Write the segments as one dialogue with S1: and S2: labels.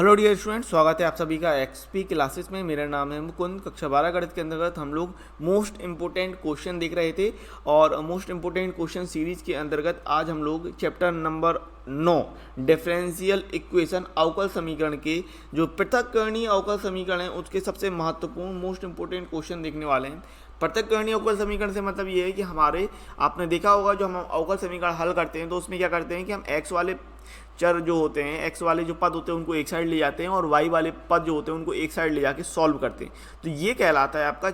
S1: Hello dear student, स्वागत है आप सभी का एक्सपी क्लासेस में। मेरा नाम है मुकुंद। कक्षा 12 गणित के अंतर्गत हम लोग मोस्ट इंपोर्टेंट क्वेश्चन देख रहे थे और मोस्ट इंपोर्टेंट क्वेश्चन सीरीज के अंतर्गत आज हम लोग चैप्टर नंबर 9 डिफरेंशियल इक्वेशन अवकल समीकरण के जो पृथक्करणीय अवकल समीकरण है उसके सबसे महत्वपूर्ण मोस्ट इंपोर्टेंट क्वेश्चन देखने वाले हैं। पृथक्करणीय अवकल समीकरण से मतलब ये है कि हमारे आपने देखा होगा जो हम अवकल समीकरण हल करते हैं तो उसमें क्या करते हैं कि हम एक्स वाले चर जो होते हैं, एक्स वाले जो पद होते हैं उनको एक साइड ले जाते हैं और वाई वाले पद जो होते हैं उनको एक साइड ले जाके सॉल्व करते हैं। तो ये कहलाता है आपका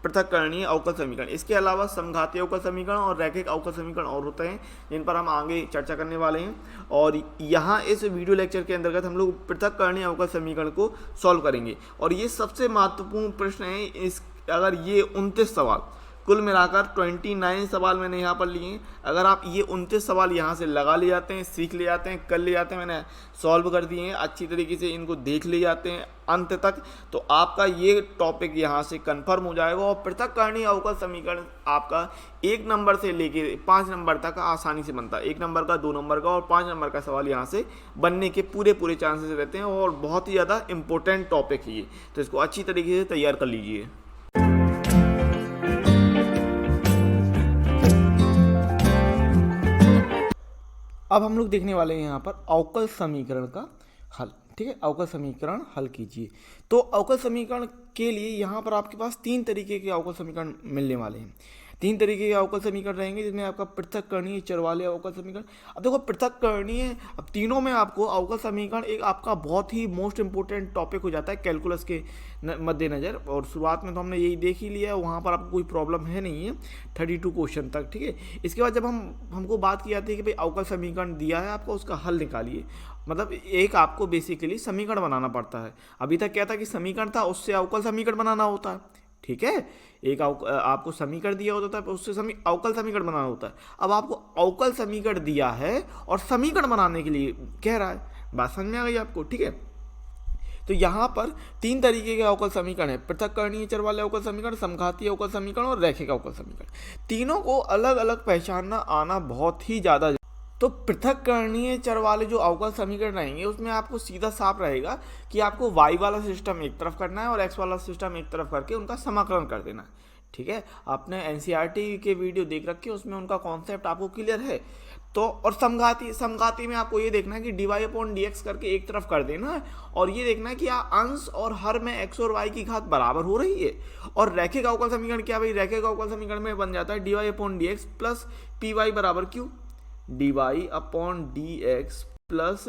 S1: पृथक्करणीय अवकल समीकरण। इसके अलावा समघातीय अवकल समीकरण और रैखिक अवकल समीकरण और होते हैं जिन पर हम आगे चर्चा करने वाले हैं। और यहाँ इस वीडियो लेक्चर के अंतर्गत हम लोग पृथक्करणीय अवकल समीकरण को सॉल्व करेंगे और ये सबसे महत्वपूर्ण प्रश्न है। इस अगर ये 29 सवाल कुल मिलाकर 29 सवाल मैंने यहाँ पर लिए हैं, अगर आप ये 29 सवाल यहाँ से लगा ले जाते हैं, सीख ले जाते हैं, कर ले जाते हैं, मैंने सॉल्व कर दिए हैं अच्छी तरीके से, इनको देख ले जाते हैं अंत तक, तो आपका ये टॉपिक यहाँ से कंफर्म हो जाएगा और पृथक्करणीय अवकल समीकरण आपका 1 नंबर से लेके 5 नंबर तक आसानी से बनता है। 1 नंबर का, 2 नंबर का और 5 नंबर का सवाल यहाँ से बनने के पूरे चांसेस रहते हैं और बहुत ही ज़्यादा इंपॉर्टेंट टॉपिक है ये, तो इसको अच्छी तरीके से तैयार कर लीजिए। अब हम लोग देखने वाले हैं यहाँ पर अवकल समीकरण का हल। ठीक है, अवकल समीकरण हल कीजिए। तो अवकल समीकरण के लिए यहाँ पर आपके पास 3 तरीके के अवकल समीकरण मिलने वाले हैं। 3 तरीके के अवकल समीकरण रहेंगे जिसमें आपका पृथक्करणीय, चर वाले अवकल समीकरण। अब देखो पृथक्करणीय, अब तीनों में आपको अवकल समीकरण एक आपका बहुत ही मोस्ट इंपोर्टेंट टॉपिक हो जाता है कैलकुलस के मद्देनज़र। और शुरुआत में तो हमने यही देख ही लिया है, वहाँ पर आपको कोई प्रॉब्लम है नहीं है 32 क्वेश्चन तक। ठीक है, इसके बाद जब हमको बात की जाती है कि भाई अवकल समीकरण दिया है आपको, उसका हल निकालिए। मतलब एक आपको बेसिकली समीकरण बनाना पड़ता है। अभी तक क्या था कि समीकरण था, उससे अवकल समीकरण बनाना होता है। ठीक है, एक आपको समीकरण दिया होता है, उससे अवकल समीकरण बनाना होता है। अब आपको अवकल समीकरण दिया है और समीकरण बनाने के लिए कह रहा है। बात समझ में आ गई आपको? ठीक है, तो यहाँ पर 3 तरीके के अवकल समीकरण है, पृथक्करणीय, चर वाले अवकल समीकरण, समघातीय अवकल समीकरण और रैखिक अवकल समीकरण। तीनों को अलग अलग पहचानना आना बहुत ही ज़्यादा। तो पृथक्करणीय चर वाले जो अवकल समीकरण रहेंगे उसमें आपको सीधा साफ रहेगा कि आपको y वाला सिस्टम एक तरफ करना है और x वाला सिस्टम एक तरफ करके उनका समाकलन कर देना है। ठीक है, आपने एनसीईआरटी के वीडियो देख रखे, उसमें उनका कॉन्सेप्ट आपको क्लियर है। तो और समघाती में आपको ये देखना है कि dy/dx करके एक तरफ कर देना है और ये देखना है कि अंश और हर में x और y की घात बराबर हो रही है। और रैखिक अवकल समीकरण क्या भाई, रैखिक अवकल समीकरण में बन जाता है dy/dx प्लस py बराबर q, dy/dx प्लस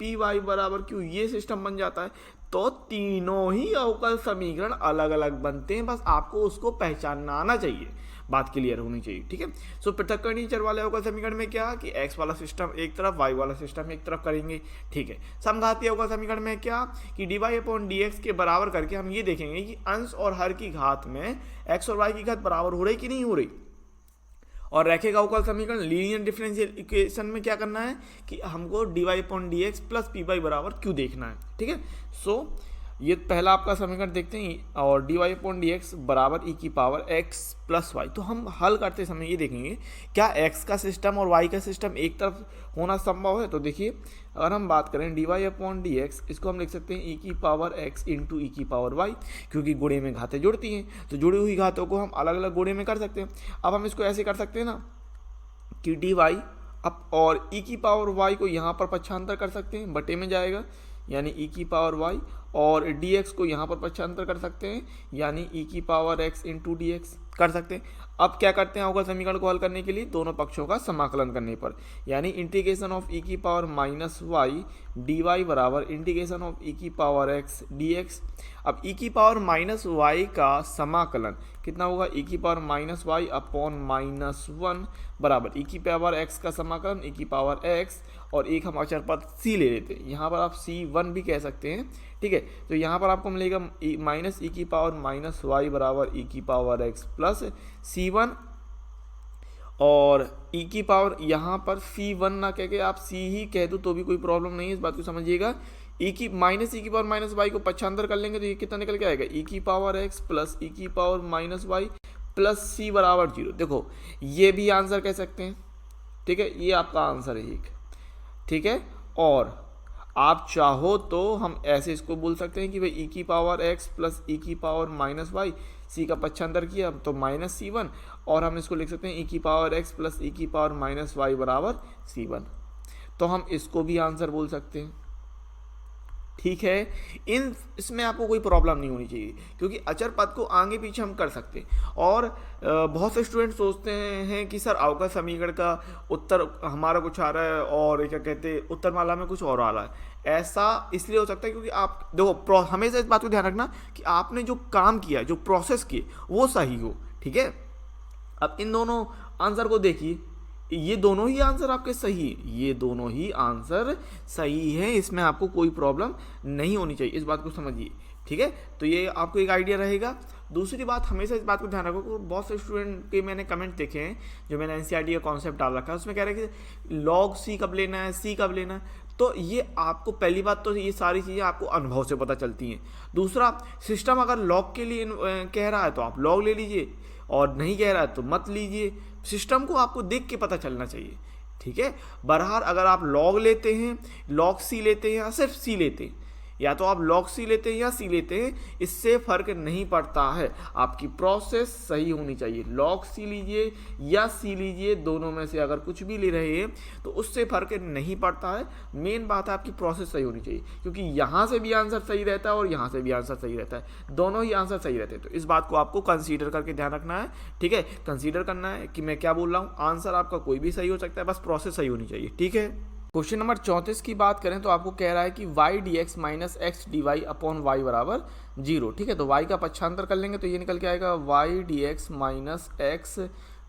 S1: py बराबर q, ये सिस्टम बन जाता है। तो तीनों ही अवकल समीकरण अलग अलग बनते हैं, बस आपको उसको पहचानना आना चाहिए, बात क्लियर होनी चाहिए। ठीक है, सो पृथक्करणीय चर वाले अवकल समीकरण में क्या कि x वाला सिस्टम एक तरफ, y वाला सिस्टम एक तरफ करेंगे। ठीक है, समघातीय अवकल समीकरण में क्या कि dy/dx के बराबर करके हम ये देखेंगे कि अंश और हर की घात में x और y की घात बराबर हो रही कि नहीं हो रही। और रैखिक अवकल समीकरण, लीनियर डिफरेंशियल इक्वेशन में क्या करना है कि हमको dy/dx प्लस py बराबर q देखना है। ठीक है, सो ये पहला आपका समीकरण देखते हैं और dy/dx बराबर e⁻x प्लस y। तो हम हल करते समय ये देखेंगे क्या x का सिस्टम और y का सिस्टम एक तरफ होना संभव है। तो देखिए, अगर हम बात करें dy/dx, इसको हम लिख सकते हैं e⁻x इंटू e⁻y, क्योंकि गुणे में घातें जुड़ती हैं तो जुड़ी हुई घातों को हम अलग अलग गुणे में कर सकते हैं। अब हम इसको ऐसे कर सकते हैं ना कि dy अब और e⁻y को यहाँ पर पक्षांतर कर सकते हैं, बटे में जाएगा यानी e⁻y, और dx को यहाँ पर पक्षांतर कर सकते हैं यानी e⁻x इंटू dx कर सकते हैं। अब क्या करते हैं अवकल समीकरण को हल करने के लिए, दोनों पक्षों का समाकलन करने पर, यानी इंटीग्रेशन ऑफ e⁻−y dy बराबर इंटीग्रेशन ऑफ e⁻x dx। अब e⁻−y का समाकलन कितना होगा, e⁻−y अपॉन -1 बराबर e⁻x का समाकलन e⁻x, और एक हम अचर पद c ले लेते हैं, यहाँ पर आप c1 भी कह सकते हैं। ठीक है, तो यहाँ पर आपको मिलेगा माइनस e⁻−y बराबर e⁻x प्लस c1, और यहाँ पर c1 ना कह के आप c ही कह दो तो भी कोई प्रॉब्लम नहीं है, इस बात को समझिएगा। -e⁻y को पक्षांतर कर लेंगे तो ये कितना निकल के आएगा, e⁻x plus e⁻y plus c बराबर 0। देखो ये भी आंसर कह सकते हैं। ठीक है, ये आपका आंसर है एक। ठीक है, और आप चाहो तो हम ऐसे इसको बोल सकते हैं कि भाई ई की पावर एक्स प्लस ई की पावर माइनस वाई, सी का पक्षांतर किया तो माइनस C1, और हम इसको लिख सकते हैं ई की पावर एक्स प्लस ई की पावर माइनस वाई बराबर C1। तो हम इसको भी आंसर बोल सकते हैं। ठीक है, इसमें आपको कोई प्रॉब्लम नहीं होनी चाहिए, क्योंकि अचर पद को आगे पीछे हम कर सकते हैं। और बहुत से स्टूडेंट सोचते हैं कि सर अवकल समीकरण का उत्तर हमारा कुछ आ रहा है और क्या कहते हैं उत्तरमाला में कुछ और आ रहा है। ऐसा इसलिए हो सकता है क्योंकि आप देखो, हमेशा इस बात को ध्यान रखना कि आपने जो काम किया, जो प्रोसेस किए वो सही हो। ठीक है, अब इन दोनों आंसर को देखिए, ये दोनों ही आंसर आपके सही है, ये दोनों ही आंसर सही है, इसमें आपको कोई प्रॉब्लम नहीं होनी चाहिए, इस बात को समझिए। ठीक है, तो ये आपको एक आइडिया रहेगा। दूसरी बात, हमेशा इस बात को ध्यान रखो कि बहुत से स्टूडेंट के मैंने कमेंट देखे हैं, जो मैंने एनसीईआरटी का कॉन्सेप्ट डाल रखा है, उसमें कह रहे हैं कि लॉग सी कब लेना है, सी कब लेना है। तो ये आपको, पहली बात तो ये सारी चीज़ें आपको अनुभव से पता चलती हैं। दूसरा, सिस्टम अगर लॉग के लिए कह रहा है तो आप लॉग ले लीजिए, और नहीं कह रहा है तो मत लीजिए। सिस्टम को आपको देख के पता चलना चाहिए। ठीक है, बहरहाल अगर आप लॉग लेते हैं, लॉग सी लेते हैं या सिर्फ सी लेते हैं, या तो आप लॉग सी लेते हैं या सी लेते हैं, इससे फर्क नहीं पड़ता है, आपकी प्रोसेस सही होनी चाहिए। लॉग सी लीजिए या सी लीजिए, दोनों में से अगर कुछ भी ले रहे हैं तो उससे फर्क नहीं पड़ता है। मेन बात है आपकी प्रोसेस सही होनी चाहिए, क्योंकि यहाँ से भी आंसर सही रहता है और यहाँ से भी आंसर सही रहता है, दोनों ही आंसर सही रहते हैं। तो इस बात को आपको कंसीडर करके ध्यान रखना है। ठीक है, कंसीडर करना है कि मैं क्या बोल रहा हूँ, आंसर आपका कोई भी सही हो सकता है, बस प्रोसेस सही होनी चाहिए। ठीक है, क्वेश्चन नंबर 34 की बात करें तो आपको कह रहा है कि y dx minus x D Y upon y बराबर 0। ठीक है, तो y का पक्षांतर कर लेंगे तो ये निकल के आएगा y dx minus x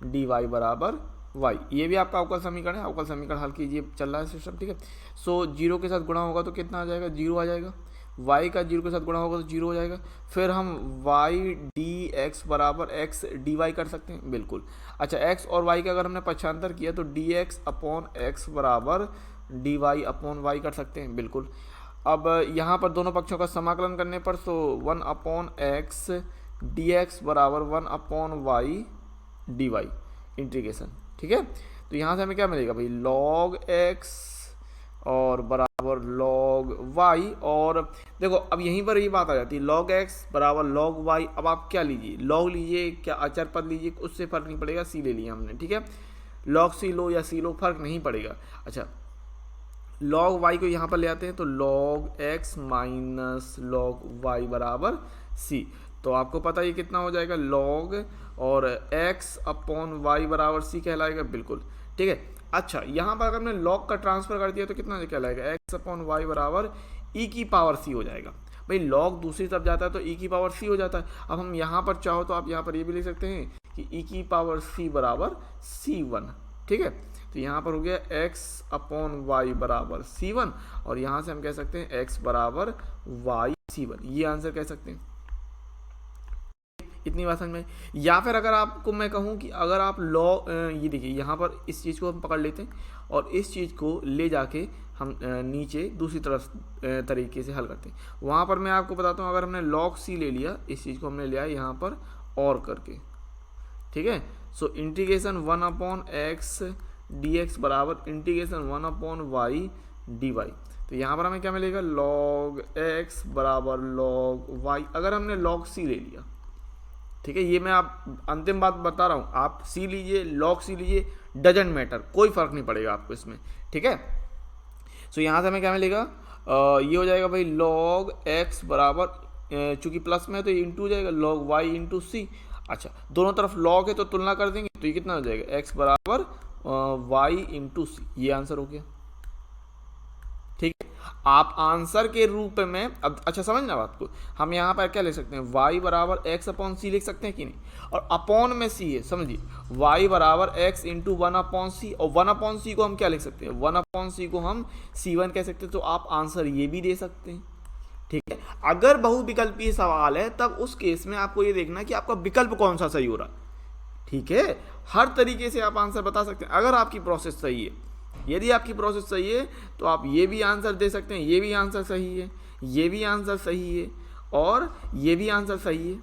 S1: D Y बराबर y। ये भी आपका अवकल समीकरण है, अवकल समीकरण हल कीजिए, चल रहा है सिस्टम। ठीक है, सो 0 के साथ गुणा होगा तो कितना आ जाएगा, 0 आ जाएगा। y का 0 के साथ गुणा होगा तो 0 हो जाएगा। फिर हम y dx बराबर x dy कर सकते हैं, बिल्कुल। अच्छा, x और y का अगर हमने पक्षांतर किया तो dx अपॉन x बराबर dy अपॉन वाई कर सकते हैं, बिल्कुल। अब यहाँ पर दोनों पक्षों का समाकलन करने पर so 1 upon x D x बराबर 1 upon Y D y integration. ठीक है, तो यहाँ से हमें क्या मिलेगा भाई, लॉग एक्स और बराबर लॉग वाई। और देखो अब यहीं पर ये बात आ जाती है, लॉग एक्स बराबर लॉग वाई। अब आप क्या लीजिए, लॉग लीजिए, क्या अचर पद लीजिए, उससे फर्क नहीं पड़ेगा, सी ले लिया हमने। ठीक है, लॉग सी लो या सी लो, फर्क नहीं पड़ेगा। अच्छा, लॉग वाई को यहाँ पर ले आते हैं तो log x minus log y बराबर सी। तो आपको पता है ये कितना हो जाएगा, लॉग और एक्स अपॉन वाई बराबर सी कहलाएगा, बिल्कुल। ठीक है, अच्छा यहाँ पर अगर हमने लॉग का ट्रांसफर कर दिया तो कितना कहलाएगा, एक्स अपॉन वाई बराबर ई की पावर सी हो जाएगा। भाई लॉग दूसरी तरफ जाता है तो ई की पावर सी हो जाता है। अब हम यहाँ पर चाहो तो आप यहाँ पर ये भी लिख सकते हैं कि ई की पावर सी बराबर C1। ठीक है, तो यहाँ पर हो गया x अपॉन वाई बराबर C1, और यहाँ से हम कह सकते हैं x बराबर वाई C1, ये आंसर कह सकते हैं। इतनी बात समझ में। या फिर अगर आपको मैं कहूँ कि अगर आप ये देखिए यहाँ पर इस चीज़ को हम पकड़ लेते हैं और इस चीज़ को ले जाके हम नीचे दूसरी तरफ तरीके से हल करते हैं। वहाँ पर मैं आपको बताता हूँ, अगर हमने log c ले लिया, इस चीज़ को हमने लिया यहाँ पर और करके। ठीक है, so integration 1 upon x D x बराबर integration 1 upon Y D Y. तो यहाँ पर हमें क्या मिलेगा, log x बराबर log y। अगर हमने log c ले लिया, ठीक है, ये मैं आप अंतिम बात बता रहा हूँ, आप c लीजिए, log c लीजिए, डजेंट मैटर, कोई फर्क नहीं पड़ेगा आपको इसमें। ठीक है, सो यहाँ से हमें क्या मिलेगा, ये हो जाएगा भाई log x बराबर, चूंकि प्लस में है तो ये इंटू हो जाएगा log y इंटू सी। अच्छा, दोनों तरफ log है तो तुलना कर देंगे तो ये कितना हो जाएगा, x बराबर y इंटू सी। ये आंसर हो गया। ठीक है, आप आंसर के रूप में अब अच्छा समझना बात को, हम यहाँ पर क्या लिख सकते हैं, y बराबर x अपॉन सी लिख सकते हैं कि नहीं, और अपॉन में c है, समझिए y बराबर x इंटू 1 अपॉन सी, और 1 अपॉन सी को हम क्या लिख सकते हैं, 1 अपॉन सी को हम c1 कह सकते हैं। तो आप आंसर ये भी दे सकते हैं। ठीक है, अगर बहुविकल्पीय सवाल है तब उस केस में आपको ये देखना है कि आपका विकल्प कौन सा सही हो रहा है। ठीक है, हर तरीके से आप आंसर बता सकते हैं अगर आपकी प्रोसेस सही है। यदि आपकी प्रोसेस सही है तो आप ये भी आंसर दे सकते हैं, ये भी आंसर सही है, ये भी आंसर सही है, और ये भी आंसर सही है।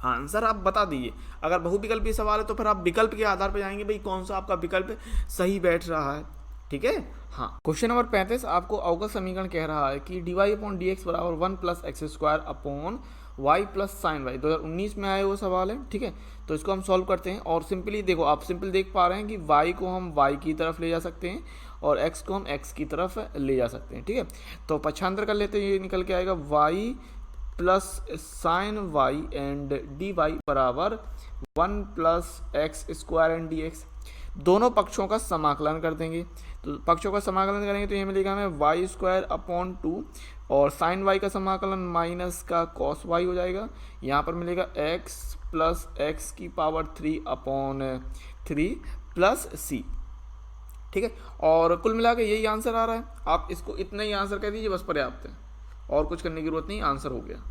S1: आंसर आप बता दीजिए। अगर बहुविकल्पीय सवाल है तो फिर आप विकल्प के आधार पर जाएंगे, भाई कौन सा आपका विकल्प सही बैठ रहा है। ठीक है। हाँ, क्वेश्चन नंबर 35 आपको अवकल समीकरण कह रहा है कि D Y upon D x बराबर 1+x² upon y plus sine y 2019 में आया हुआ सवाल है। ठीक है, तो इसको हम सॉल्व करते हैं और सिंपली देखो, आप सिंपल देख पा रहे हैं कि y को हम y की तरफ ले जा सकते हैं और x को हम x की तरफ ले जा सकते हैं। ठीक है, तो पक्षांतर कर लेते हैं, ये निकल के आएगा y plus sine y and d Y बराबर 1+x² एंड डी एक्स। दोनों पक्षों का समाकलन कर देंगे, तो पक्षों का समाकलन करेंगे तो ये मिलेगा हमें y² अपॉन 2 और साइन y का समाकलन माइनस का कॉस y हो जाएगा। यहाँ पर मिलेगा x प्लस एक्स की पावर 3 अपॉन 3 प्लस c। ठीक है, और कुल मिला के यही आंसर आ रहा है। आप इसको इतना ही आंसर कह दीजिए, बस पर्याप्त है, और कुछ करने की जरूरत नहीं, आंसर हो गया।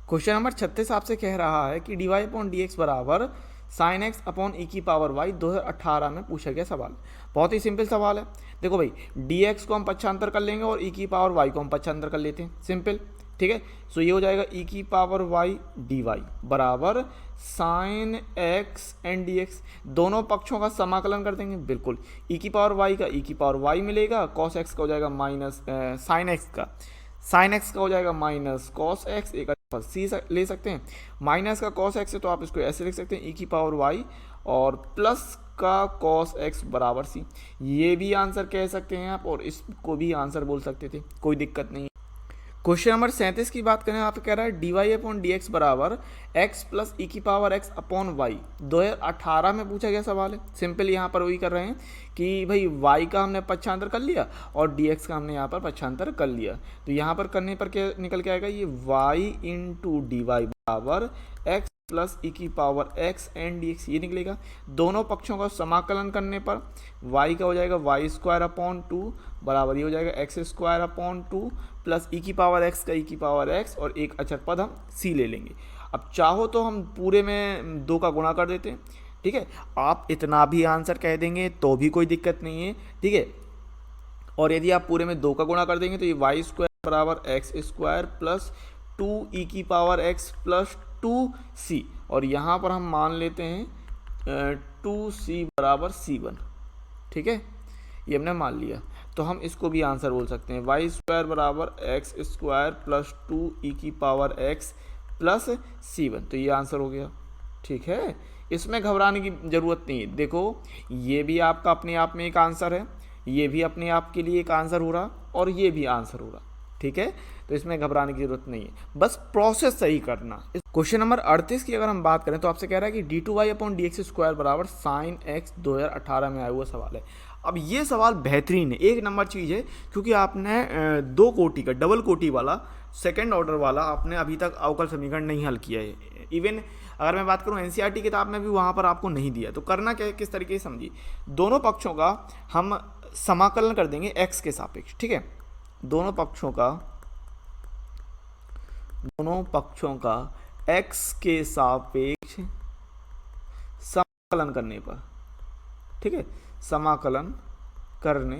S1: क्वेश्चन नंबर 36 आपसे कह रहा है कि D Y upon D x बराबर साइन एक्स अपॉन ई की पावर वाई 2018 में पूछा गया सवाल। बहुत ही सिंपल सवाल है। देखो भाई, डी एक्स को हम पक्षांतर कर लेंगे और ई की पावर वाई को हम पक्षांतर कर लेते हैं, सिंपल। ठीक है, सो ये हो जाएगा ई की पावर वाई डी वाई बराबर sine x and D x. दोनों पक्षों का समाकलन कर देंगे, बिल्कुल। ई की पावर वाई का ई की पावर वाई मिलेगा, कॉस एक्स का हो जाएगा माइनस साइन एक्स का हो जाएगा माइनस कॉस एक्स, एक सी ले सकते हैं। माइनस का कॉस एक्स है तो आप इसको ऐसे लिख सकते हैं ई की पावर वाई और प्लस का कॉस एक्स बराबर सी। ये भी आंसर कह सकते हैं आप और इसको भी आंसर बोल सकते थे, कोई दिक्कत नहीं। क्वेश्चन नंबर 37 की बात करें, आप कह रहा है D Y upon D x बराबर एक्स प्लस ई की पावर एक्स अपॉन वाई 2018 में पूछा गया सवाल है। सिंपल यहाँ पर वही कर रहे हैं कि भाई वाई का हमने पक्षांतर कर लिया और डी एक्स का हमने यहाँ पर पक्षांतर कर लिया, तो यहाँ पर करने पर क्या निकल के आएगा, ये वाई इंटू डी वाई बराबर एक्स प्लस ई की power X and D x, ये निकलेगा। दोनों पक्षों का समाकलन करने पर y का हो जाएगा y² अपॉन 2 बराबर ये हो जाएगा x² अपॉन 2 प्लस ई की पावर x का ई की पावर x और एक अचर पद हम c ले लेंगे। अब चाहो तो हम पूरे में 2 का गुणा कर देते हैं। ठीक है, आप इतना भी आंसर कह देंगे तो भी कोई दिक्कत नहीं है। ठीक है, और यदि आप पूरे में 2 का गुणा कर देंगे तो ये y² बराबर x² प्लस 2 ई की पावर x प्लस 2c, और यहाँ पर हम मान लेते हैं 2c बराबर c1। ठीक है, ये हमने मान लिया, तो हम इसको भी आंसर बोल सकते हैं y² बराबर x² प्लस 2 ई की पावर x प्लस c1, तो ये आंसर हो गया। ठीक है, इसमें घबराने की ज़रूरत नहीं है। देखो, ये भी आपका अपने आप में एक आंसर है, ये भी अपने आप के लिए एक आंसर हो रहा और ये भी आंसर हो रहा। ठीक है, तो इसमें घबराने की जरूरत नहीं है, बस प्रोसेस सही करना। क्वेश्चन नंबर 38 की अगर हम बात करें तो आपसे कह रहा है कि d two y upon D x square बराबर साइन एक्स 2018 में आया हुआ सवाल है। अब ये सवाल बेहतरीन है, एक नंबर चीज़ है, क्योंकि आपने 2 कोटि का डबल कोटि वाला सेकेंड ऑर्डर वाला आपने अभी तक अवकल समीकरण नहीं हल किया है। इवन अगर मैं बात करूँ एनसीईआरटी किताब में भी वहाँ पर आपको नहीं दिया, तो करना क्या है, किस तरीके से समझिए। दोनों पक्षों का हम समाकलन कर देंगे एक्स के सापेक्ष। ठीक है, दोनों पक्षों का x के सापेक्ष समाकलन करने पर, ठीक है, समाकलन करने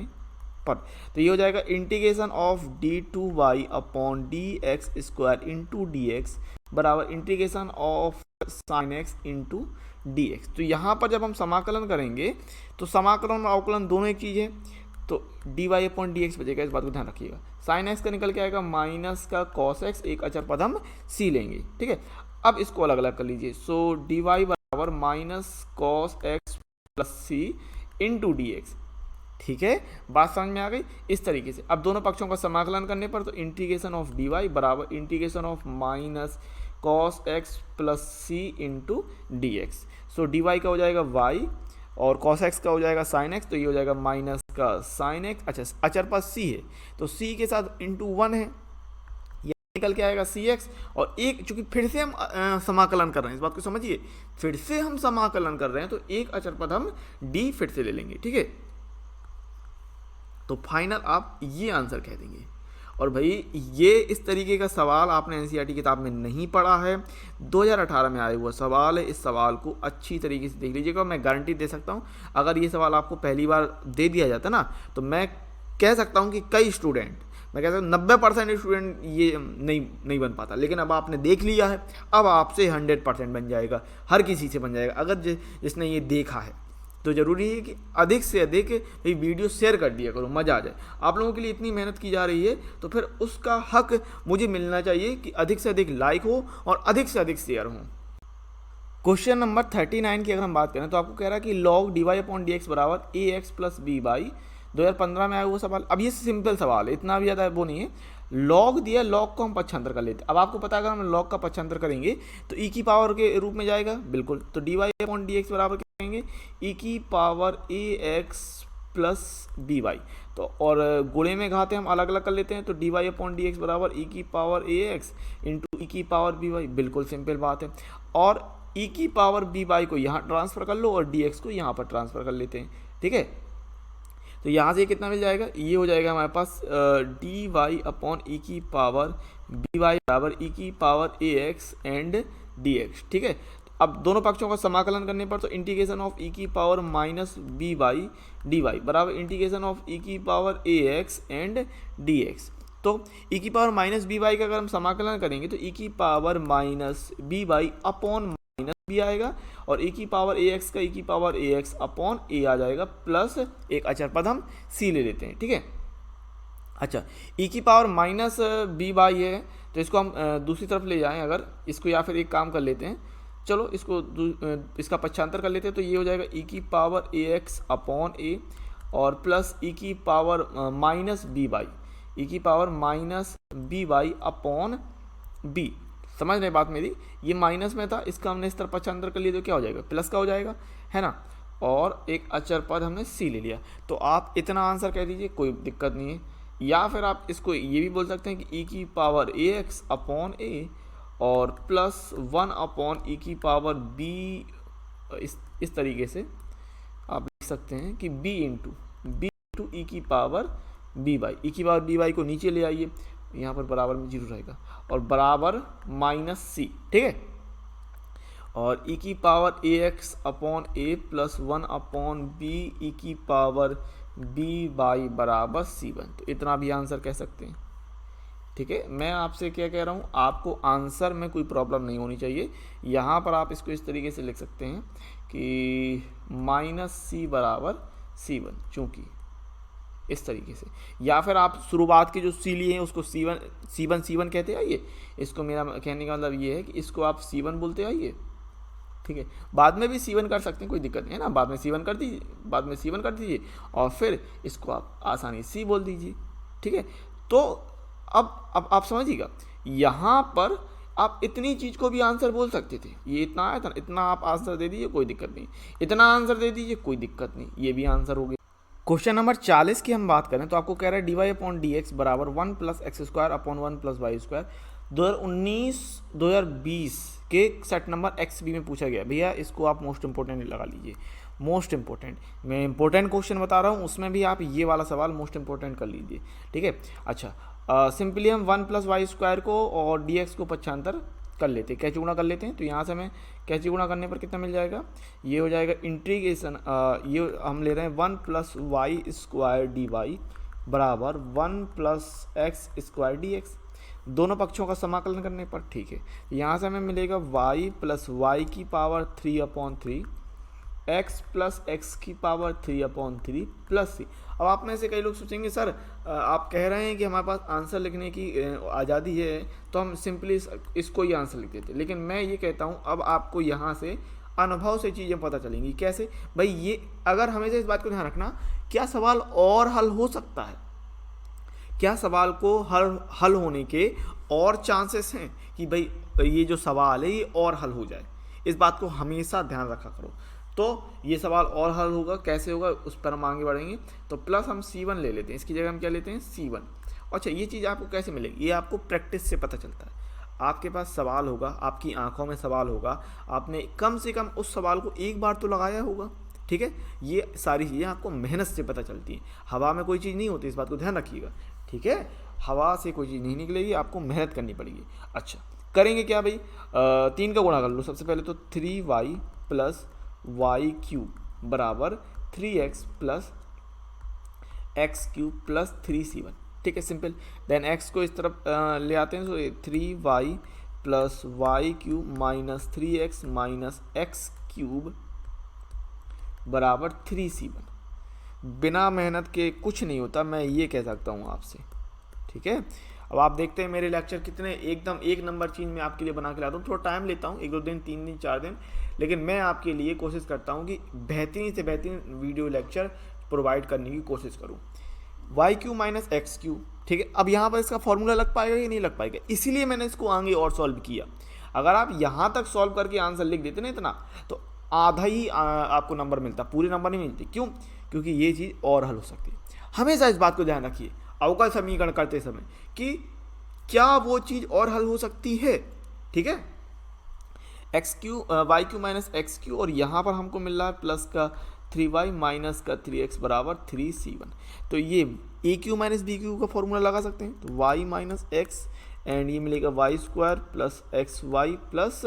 S1: पर, तो ये हो जाएगा integration of d2y upon D x square into D x बराबर integration of sine x into D x. तो यहाँ पर जब हम समाकलन करेंगे तो समाकलन और अवकलन दोनों एक चीज़ है, तो d Y upon D x बचेगा, इस बात को ध्यान रखिएगा। साइन एक्स का निकल के आएगा माइनस का कॉस एक्स, एक अचर पद हम सी लेंगे। ठीक है, अब इसको अलग अलग कर लीजिए। सो डी वाई बराबर minus cos x plus c into D x. ठीक है, बात समझ में आ गई। इस तरीके से अब दोनों पक्षों का समाकलन करने पर तो इंटीग्रेशन ऑफ डी वाई बराबर integration of minus cos x plus c into D x. So D y का हो जाएगा वाई और cos x का हो जाएगा sin x, तो ये हो जाएगा माइनस का sin x। अच्छा, अचर पद c है तो c के साथ इंटू 1 है, ये निकल के आएगा cx, और एक चूंकि फिर से हम समाकलन कर रहे हैं, इस बात को समझिए, फिर से हम समाकलन कर रहे हैं तो एक अचर पद हम d फिर से ले लेंगे। ठीक है, तो फाइनल आप ये आंसर कह देंगे। और भाई ये इस तरीके का सवाल आपने एनसीईआरटी किताब में नहीं पढ़ा है, 2018 में आया हुआ सवाल है। इस सवाल को अच्छी तरीके से देख लीजिएगा। मैं गारंटी दे सकता हूँ अगर ये सवाल आपको पहली बार दे दिया जाता ना, तो मैं कह सकता हूँ कि कई स्टूडेंट, मैं कहता हूँ 90% स्टूडेंट ये नहीं बन पाता, लेकिन अब आपने देख लिया है, अब आपसे 100% बन जाएगा, हर किसी से बन जाएगा अगर जिसने ये देखा है। तो ज़रूरी है कि अधिक से अधिक भाई वीडियो शेयर कर दिया करो, मज़ा आ जाए। आप लोगों के लिए इतनी मेहनत की जा रही है तो फिर उसका हक मुझे मिलना चाहिए कि अधिक से अधिक लाइक हो और अधिक से अधिक शेयर हो। क्वेश्चन नंबर 39 की अगर हम बात करें तो आपको कह रहा है कि log dy upon D x बराबर ए एक्स प्लस बी बाई 2015 में आया हुआ सवाल। अब ये सिंपल सवाल है, इतना भी ज़्यादा वो नहीं है। लॉग दिया, लॉग को हम पक्षांतर कर लेते हैं। अब आपको पता है अगर हम लॉग का पक्षांतर करेंगे तो ई की पावर के रूप में जाएगा, बिल्कुल। तो d Y upon D x बराबर क्या करेंगे, ई की power a x plus b y. तो और गुणे में घाते हम अलग अलग कर लेते हैं, तो d Y upon D x बराबर ई की power a x into e की पावर बी वाई, बिल्कुल सिंपल बात है। और ई की पावर बी वाई को यहाँ ट्रांसफ़र कर लो और डी एक्स को यहाँ पर ट्रांसफ़र कर लेते हैं, ठीक है। तो यहाँ से कितना मिल जाएगा, ये हो जाएगा हमारे पास डी वाई अपॉन ई की पावर बी वाई बराबर ई की power a x and D x, ठीक है। अब दोनों पक्षों का समाकलन करने पर तो इंटीग्रेशन ऑफ ई की power minus b y D Y बराबर इंटीग्रेशन ऑफ ई की power a x and D x. तो ई की पावर माइनस बी वाई का अगर हम समाकलन करेंगे तो ई की power minus b y upon minus b आएगा और ई की पावर ए एक्स का ई की पावर ए एक्स अपॉन ए आ जाएगा, प्लस एक अचर पद हम सी ले लेते हैं, ठीक है। अच्छा, ई की पावर माइनस बी वाई है तो इसको हम दूसरी तरफ ले जाएं अगर, इसको या फिर एक काम कर लेते हैं, चलो इसको इसका पक्षांतर कर लेते हैं। तो ये हो जाएगा ई की पावर ए एक्स अपॉन ए और प्लस ई की power minus b y, e की power minus b y upon b. समझ रहे बात मेरी, ये माइनस में था, इसका हमने इस तरह पक्षांतर कर लिया तो क्या हो जाएगा, प्लस का हो जाएगा, है ना। और एक अचर पद हमने सी ले लिया। तो आप इतना आंसर कह दीजिए, कोई दिक्कत नहीं है। या फिर आप इसको ये भी बोल सकते हैं कि ई की पावर ए एक्स अपॉन ए और प्लस 1 अपॉन ई की पावर बी, इस तरीके से आप लिख सकते हैं कि बी इंटू ई की पावर बी वाई। ई की पावर बी वाई को नीचे ले आइए, यहाँ पर बराबर में जीरो रहेगा और बराबर माइनस सी, ठीक है। और ई की power a x upon A plus 1 upon B E की पावर बी वाई बराबर C1। तो इतना भी आंसर कह सकते हैं, ठीक है। मैं आपसे क्या कह रहा हूँ, आपको आंसर में कोई प्रॉब्लम नहीं होनी चाहिए। यहाँ पर आप इसको इस तरीके से लिख सकते हैं कि माइनस सी बराबर C1, चूँकि इस तरीके से। या फिर आप शुरुआत के जो सी लिए हैं उसको C1 कहते आइए। इसको मेरा कहने का मतलब ये है कि इसको आप C1 बोलते आइए, ठीक है। बाद में भी C1 कर सकते हैं, कोई दिक्कत नहीं है ना, बाद में C1 कर दीजिए, बाद में C1 कर दीजिए और फिर इसको आप आसानी से C बोल दीजिए, ठीक है। तो अब आप समझिएगा, यहाँ पर आप इतनी चीज़ को भी आंसर बोल सकते थे। ये इतना आया था, इतना आप आंसर दे दीजिए, कोई दिक्कत नहीं। इतना आंसर दे दीजिए, कोई दिक्कत नहीं, ये भी आंसर हो गया। क्वेश्चन नंबर 40 की हम बात करें तो आपको कह रहा है D Y upon D x बराबर 1 plus x square upon 1 plus Y square 2019-2020 के सेट नंबर एक्स बी में पूछा गया। भैया इसको आप मोस्ट इंपॉर्टेंट लगा लीजिए, मोस्ट इंपॉर्टेंट। मैं इंपॉर्टेंट क्वेश्चन बता रहा हूँ, उसमें भी आप ये वाला सवाल मोस्ट इंपॉर्टेंट कर लीजिए, ठीक है। अच्छा, सिंपली हम 1 प्लस वाई स्क्वायर को और डी एक्स को पक्षांतर कर लेते हैं, कैसे गुणा कर लेते हैं। तो यहाँ से हमें कैसे गुणा करने पर कितना मिल जाएगा, ये हो जाएगा इंटीग्रेशन, ये हम ले रहे हैं 1 plus Y square d Y बराबर 1 plus x square D x. दोनों पक्षों का समाकलन करने पर, ठीक है। यहाँ से हमें मिलेगा y प्लस वाई की पावर 3/3 x प्लस एक्स की पावर 3/3 प्लस सी। अब आप में से कई लोग सोचेंगे सर आप कह रहे हैं कि हमारे पास आंसर लिखने की आज़ादी है तो हम सिंपली इसको ही आंसर लिख देते, लेकिन मैं ये कहता हूँ अब आपको यहाँ से अनुभव से चीज़ें पता चलेंगी। कैसे भाई, ये अगर हमेशा इस बात को ध्यान रखना, क्या सवाल और हल हो सकता है, क्या सवाल को हल होने के और चांसेस हैं कि भाई ये जो सवाल है ये और हल हो जाए। इस बात को हमेशा ध्यान रखा करो। तो ये सवाल और हल होगा, कैसे होगा उस पर हम आगे बढ़ेंगे। तो प्लस हम C1 ले लेते हैं, इसकी जगह हम क्या लेते हैं C1। अच्छा, ये चीज़ आपको कैसे मिलेगी, ये आपको प्रैक्टिस से पता चलता है। आपके पास सवाल होगा, आपकी आंखों में सवाल होगा, आपने कम से कम उस सवाल को एक बार तो लगाया होगा, ठीक है। ये सारी चीज़ें आपको मेहनत से पता चलती हैं। हवा में कोई चीज़ नहीं होती, इस बात को ध्यान रखिएगा, ठीक है। हवा से कोई चीज़ नहीं निकलेगी, आपको मेहनत करनी पड़ेगी। अच्छा, करेंगे क्या भाई, 3 का गुणा कर लो सबसे पहले। तो 3y प्लस वाई क्यूब बराबर 3x plus x cube plus 3c1, ठीक है, सिंपल। देन x को इस तरफ ले आते हैं, तो 3y plus y cube minus 3x minus x cube बराबर 3c1। बिना मेहनत के कुछ नहीं होता, मैं ये कह सकता हूँ आपसे, ठीक है। अब आप देखते हैं मेरे लेक्चर कितने एकदम एक नंबर चीज़ मैं आपके लिए बना के लाता हूँ। थोड़ा टाइम लेता हूँ, 1-2 दिन, 3 दिन, 4 दिन, लेकिन मैं आपके लिए कोशिश करता हूँ कि बेहतरीन से बेहतरीन वीडियो लेक्चर प्रोवाइड करने की कोशिश करूँ। Y cube minus x cube, ठीक है। अब यहाँ पर इसका फॉर्मूला लग पाएगा या नहीं लग पाएगा, इसीलिए मैंने इसको आगे और सॉल्व किया। अगर आप यहाँ तक सॉल्व करके आंसर लिख देते ना इतना, तो आधा ही आपको नंबर मिलता, पूरे नंबर नहीं मिलते। क्यों? क्योंकि ये चीज़ और हल हो सकती है। हमेशा इस बात को ध्यान रखिए अवकल समीकरण करते समय कि क्या वो चीज़ और हल हो सकती है, ठीक है। X cube y cube minus x cube, और यहाँ पर हमको मिल रहा है प्लस का 3y माइनस का 3x बराबर 3c1। तो ये ए क्यू माइनस बी क्यू का फॉर्मूला लगा सकते हैं, तो y माइनस एक्स एंड ये मिलेगा y square plus x Y plus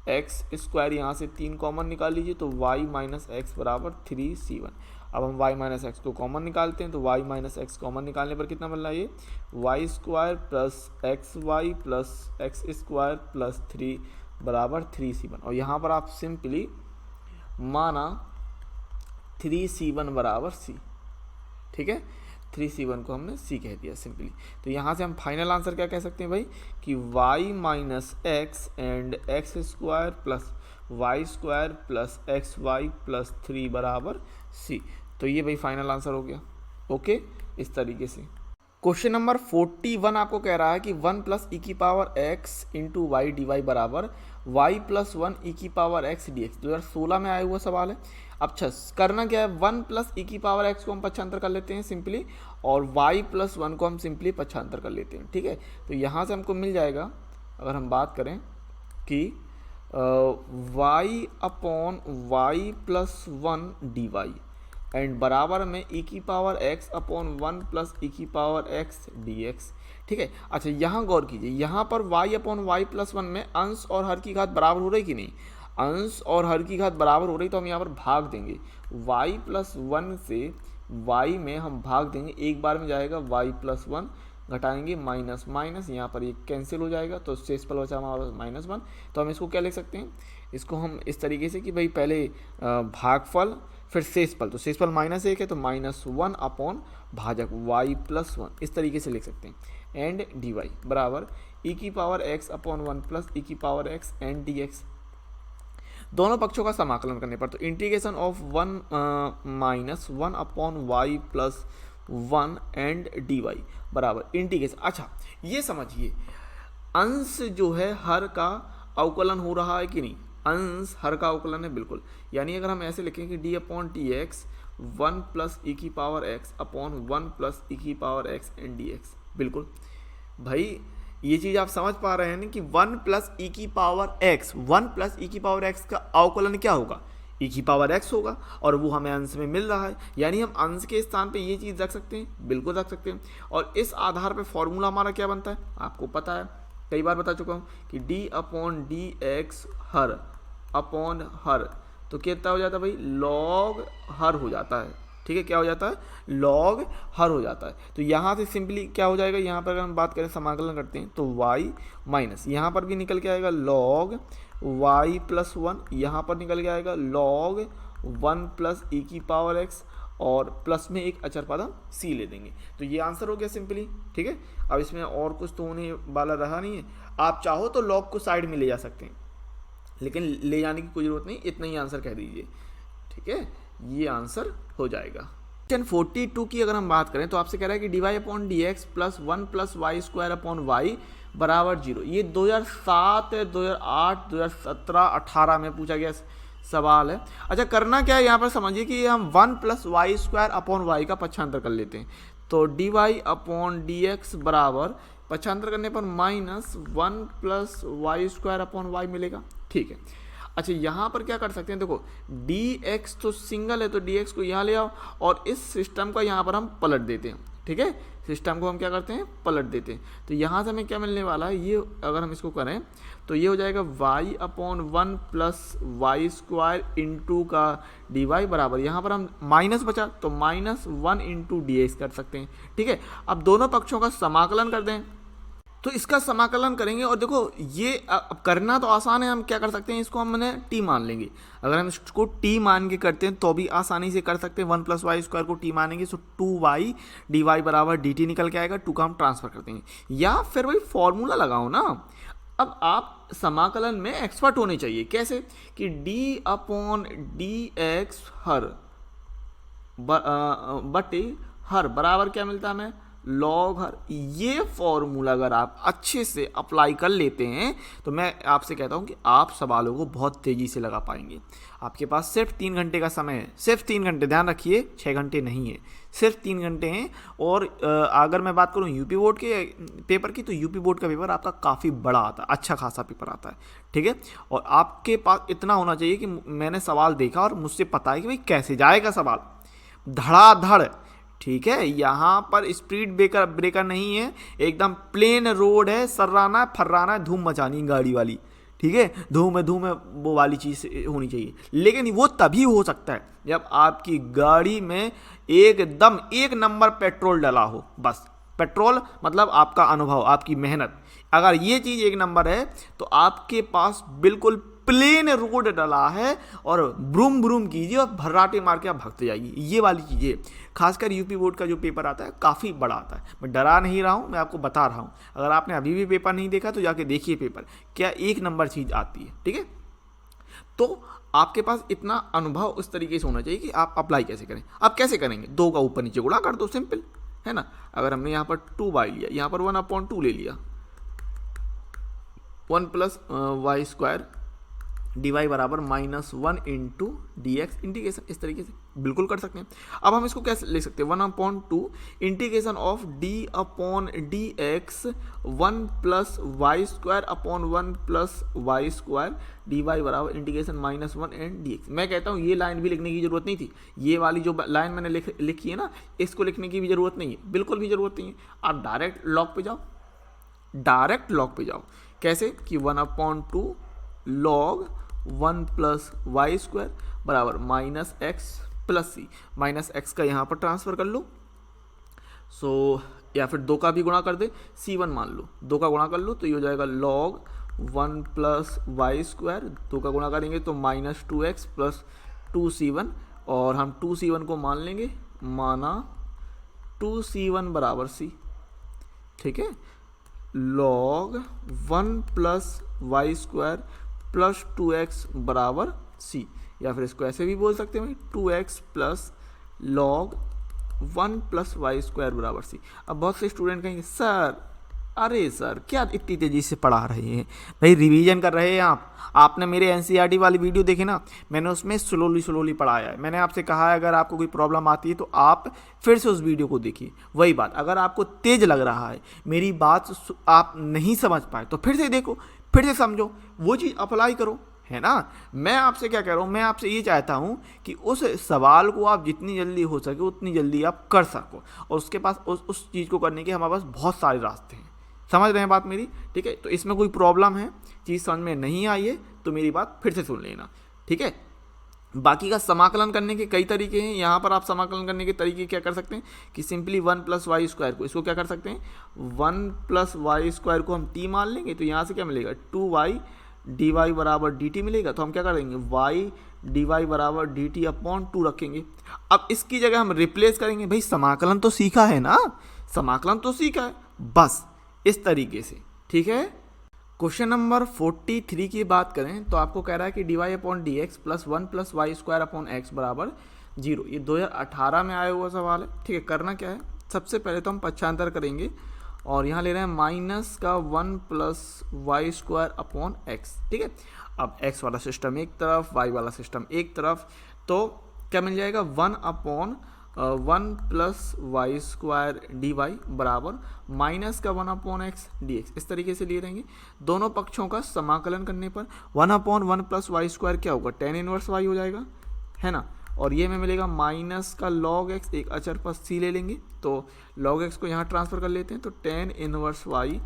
S1: x square, यहाँ से 3 कॉमन निकाल लीजिए, तो y माइनस एक्स बराबर 3c1। अब हम y माइनस एक्स को कॉमन निकालते हैं, तो y माइनस एक्स कॉमन निकालने पर कितना मिल रहा है, ये y square plus x Y plus x square plus 3 बराबर 3c1। और यहाँ पर आप सिंपली माना 3c1 बराबर c, ठीक है। 3c1 को हमने c कह दिया सिंपली। तो यहाँ से हम फाइनल आंसर क्या कह सकते हैं भाई कि y minus x and x square plus Y square plus x Y plus 3 बराबर c। तो ये भाई फाइनल आंसर हो गया। ओके, इस तरीके से। क्वेश्चन नंबर 41 आपको कह रहा है कि 1 प्लस ई की power x into y D Y बराबर y प्लस 1 ई की पावर x डी एक्स। 2016 में आया हुआ सवाल है। अब अच्छा करना क्या है, 1 प्लस ई की पावर x को हम पक्षांतर कर लेते हैं सिंपली, और y प्लस 1 को हम सिंपली पक्षांतर कर लेते हैं, ठीक है। तो यहाँ से हमको मिल जाएगा, अगर हम बात करें कि y upon y plus 1 D y and बराबर में ई की पावर x अपॉन 1 प्लस ई की पावर x डी एक्स, ठीक है। अच्छा यहाँ गौर कीजिए, यहाँ पर y अपॉन वाई प्लस 1 में अंश और हर की घात बराबर हो रही कि नहीं, अंश और हर की घात बराबर हो रही, तो हम यहाँ पर भाग देंगे y प्लस 1 से y में हम भाग देंगे, एक बार में जाएगा y प्लस 1, घटाएंगे माइनस माइनस, यहाँ पर ये कैंसिल हो जाएगा, तो शेषफल बचा हमारा -1। तो हम इसको क्या लिख सकते हैं, इसको हम इस तरीके से कि भाई पहले भागफल फिर शेषफल, तो शेषफल -1 है तो -1 अपॉन भाजक y प्लस 1, इस तरीके से लिख सकते हैं। एंड डी वाई बराबर ई की पावर x अपॉन 1 प्लस ई की power x and D x. दोनों पक्षों का समाकलन करने पर तो integration of 1 minus 1 upon y plus 1 and d Y बराबर इंटीग्रेशन। अच्छा ये समझिए, अंश जो है हर का अवकलन हो रहा है कि नहीं, अंश हर का अवकलन है बिल्कुल। यानी अगर हम ऐसे लिखें कि D upon T X 1 plus ई की पावर एक्स अपॉन 1 प्लस ई की power X and D X, बिल्कुल भाई ये चीज़ आप समझ पा रहे हैं ना कि 1 प्लस ई की पावर एक्स, 1 प्लस ई की पावर एक्स का अवकलन क्या होगा, ई की पावर एक्स होगा, और वो हमें अंश में मिल रहा है। यानी हम अंश के स्थान पे ये चीज़ रख सकते हैं, बिल्कुल रख सकते हैं। और इस आधार पे फॉर्मूला हमारा क्या बनता है आपको पता है, कई बार बता चुका हूँ कि डी अपॉन डी एक्स हर अपॉन हर, तो कितना हो जाता है भाई, लॉग हर हो जाता है, ठीक है। क्या हो जाता है, लॉग हर हो जाता है। तो यहाँ से सिंपली क्या हो जाएगा, यहाँ पर अगर हम बात करें समाकलन करते हैं तो y माइनस, यहाँ पर भी निकल के आएगा लॉग y प्लस 1, यहाँ पर निकल के आएगा लॉग 1 प्लस ई की पावर x, और प्लस में एक अचर पद हम c ले देंगे। तो ये आंसर हो गया सिंपली, ठीक है। अब इसमें और कुछ तो होने वाला रहा नहीं है। आप चाहो तो लॉग को साइड में ले जा सकते हैं, लेकिन ले जाने की कोई ज़रूरत नहीं, इतना ही आंसर कह दीजिए, ठीक है। ये आंसर हो जाएगा। क्वेश्चन 42 की अगर हम बात करें तो आपसे कह रहा है कि D Y upon D x plus 1 plus Y square upon y बराबर 0। ये 2007, 2008, 2017, 18 में पूछा गया सवाल है। अच्छा करना क्या है, यहाँ पर समझिए कि हम 1 plus Y square upon y का पक्षांतर कर लेते हैं। तो d Y upon D x बराबर पक्षांतर करने पर -1 plus Y square upon y मिलेगा, ठीक है। अच्छा यहाँ पर क्या कर सकते हैं, देखो dx तो सिंगल है तो dx को यहाँ ले आओ, और इस सिस्टम का यहाँ पर हम पलट देते हैं, ठीक है। सिस्टम को हम क्या करते हैं, पलट देते हैं। तो यहाँ से हमें क्या मिलने वाला है, ये अगर हम इसको करें तो ये हो जाएगा y upon 1 plus Y square into का डी वाई बराबर, यहाँ पर हम माइनस बचा तो -1 इंटू डी एक्स कर सकते हैं, ठीक है। अब दोनों पक्षों का समाकलन कर दें तो इसका समाकलन करेंगे और देखो ये अब करना तो आसान है, हम क्या कर सकते हैं, इसको हम मैंने टी मान लेंगे। अगर हम इसको टी मान के करते हैं तो भी आसानी से कर सकते हैं। 1 + y² को टी मानेंगे तो 2y dy बराबर dt निकल के आएगा, 2 का हम ट्रांसफर कर देंगे, या फिर वही फॉर्मूला लगाओ ना। अब आप समाकलन में एक्सपर्ट होने चाहिए। कैसे कि d/dx हर बटे हर बराबर क्या मिलता है हमें, लॉग हर। ये फॉर्मूला अगर आप अच्छे से अप्लाई कर लेते हैं तो मैं आपसे कहता हूं कि आप सवालों को बहुत तेज़ी से लगा पाएंगे। आपके पास सिर्फ 3 घंटे का समय है, सिर्फ 3 घंटे, ध्यान रखिए 6 घंटे नहीं है, सिर्फ 3 घंटे हैं। और अगर मैं बात करूं यूपी बोर्ड के पेपर की, तो यूपी बोर्ड का पेपर आपका काफ़ी बड़ा आता है, अच्छा खासा पेपर आता है, ठीक है। और आपके पास इतना होना चाहिए कि मैंने सवाल देखा और मुझसे पता है कि भाई कैसे जाएगा सवाल, धड़ाधड़, ठीक है। यहाँ पर स्पीड ब्रेकर नहीं है, एकदम प्लेन रोड है, सर्राना फर्राना धूम मचानी गाड़ी वाली, ठीक है। धूम है वो वाली चीज़ होनी चाहिए। लेकिन वो तभी हो सकता है जब आपकी गाड़ी में एकदम 1 नंबर पेट्रोल डला हो। बस पेट्रोल मतलब आपका अनुभव, आपकी मेहनत, अगर ये चीज़ 1 नंबर है तो आपके पास बिल्कुल प्लेन रोड डला है और ब्रूम ब्रूम कीजिए और भर्राटे मार के आप भागते जाइए। ये वाली चीज़ें खासकर यूपी बोर्ड का जो पेपर आता है काफ़ी बड़ा आता है। मैं डरा नहीं रहा हूँ, मैं आपको बता रहा हूँ। अगर आपने अभी भी पेपर नहीं देखा तो जाके देखिए पेपर, क्या 1 नंबर चीज़ आती है, ठीक है। तो आपके पास इतना अनुभव उस तरीके से होना चाहिए कि आप अप्लाई कैसे करें। आप कैसे करेंगे, 2 का ऊपर नीचे गुणा कर दो, सिंपल है ना। अगर हमने यहाँ पर 2y लिया, यहाँ पर 1/2 ले लिया, 1 + y² dy बराबर -1 × dx इंटीग्रेशन, इस तरीके से बिल्कुल कर सकते हैं। अब हम इसको कैसे ले सकते हैं, 1/2 integration of d/dx 1 + y²/1 + y² dy बराबर इंटीग्रेशन -1 × dx। मैं कहता हूँ ये लाइन भी लिखने की जरूरत नहीं थी, ये वाली जो लाइन मैंने लिखी है ना, इसको लिखने की भी जरूरत नहीं है, बिल्कुल भी जरूरत नहीं है। आप डायरेक्ट लॉग पे जाओ, डायरेक्ट लॉग पे जाओ। कैसे कि 1/2 log 1 + y² बराबर -x + c, -x का यहाँ पर ट्रांसफर कर लो, सो या फिर 2 का भी गुणा कर दे, c1 मान लो, 2 का गुणा कर लो तो ये हो जाएगा log 1 + y², 2 का गुणा करेंगे तो -2x + 2c1, और हम 2c1 को मान लेंगे, माना 2c1 बराबर c, ठीक है। log 1 + y² + 2x बराबर c, या फिर इसको ऐसे भी बोल सकते हैं 2x + log 1 + y² बराबर c। अब बहुत से स्टूडेंट कहेंगे सर, अरे सर क्या इतनी तेज़ी से पढ़ा रहे हैं भाई, रिवीजन कर रहे हैं आप। आपने मेरे एनसीईआरटी वाली वीडियो देखे ना, मैंने उसमें स्लोली पढ़ाया है। मैंने आपसे कहा है अगर आपको कोई प्रॉब्लम आती है तो आप फिर से उस वीडियो को देखिए। वही बात, अगर आपको तेज लग रहा है, मेरी बात आप नहीं समझ पाए तो फिर से देखो, फिर से समझो, वो चीज़ अप्लाई करो, है ना। मैं आपसे क्या कह रहा हूँ, मैं आपसे ये चाहता हूँ कि उस सवाल को आप जितनी जल्दी हो सके उतनी जल्दी आप कर सको, और उसके पास उस चीज़ को करने के हमारे पास बहुत सारे रास्ते हैं। समझ रहे हैं बात मेरी, ठीक है। तो इसमें कोई प्रॉब्लम है, चीज़ समझ में नहीं आई है तो मेरी बात फिर से सुन लेना, ठीक है। बाकी का समाकलन करने के कई तरीके हैं। यहाँ पर आप समाकलन करने के तरीके क्या कर सकते हैं कि सिंपली 1 + y² को, इसको क्या कर सकते हैं, 1 + y² को हम t मान लेंगे, तो यहाँ से क्या मिलेगा 2y dy बराबर dt मिलेगा। तो हम क्या कर देंगे, y dy बराबर dt/2 रखेंगे। अब इसकी जगह हम रिप्लेस करेंगे, भाई समाकलन तो सीखा है ना, समाकलन तो सीखा है, बस इस तरीके से, ठीक है। क्वेश्चन नंबर 43 की बात करें तो आपको कह रहा है कि dy/dx + 1 + y² x बराबर 0। ये 2018 में आया हुआ सवाल है, ठीक है। करना क्या है, सबसे पहले तो हम पक्षांतर करेंगे और यहाँ ले रहे हैं -1 + y² x, ठीक है। अब x वाला सिस्टम एक तरफ, y वाला सिस्टम एक तरफ, तो क्या मिल जाएगा 1/1 + y² dy बराबर -1/x dx, इस तरीके से लिए रहेंगे। दोनों पक्षों का समाकलन करने पर 1/1 + y² क्या होगा, tan 1y हो जाएगा, है ना। और ये में मिलेगा माइनस का log x, एक अचर पर c ले लेंगे तो log x को यहाँ ट्रांसफर कर लेते हैं, तो tan 1y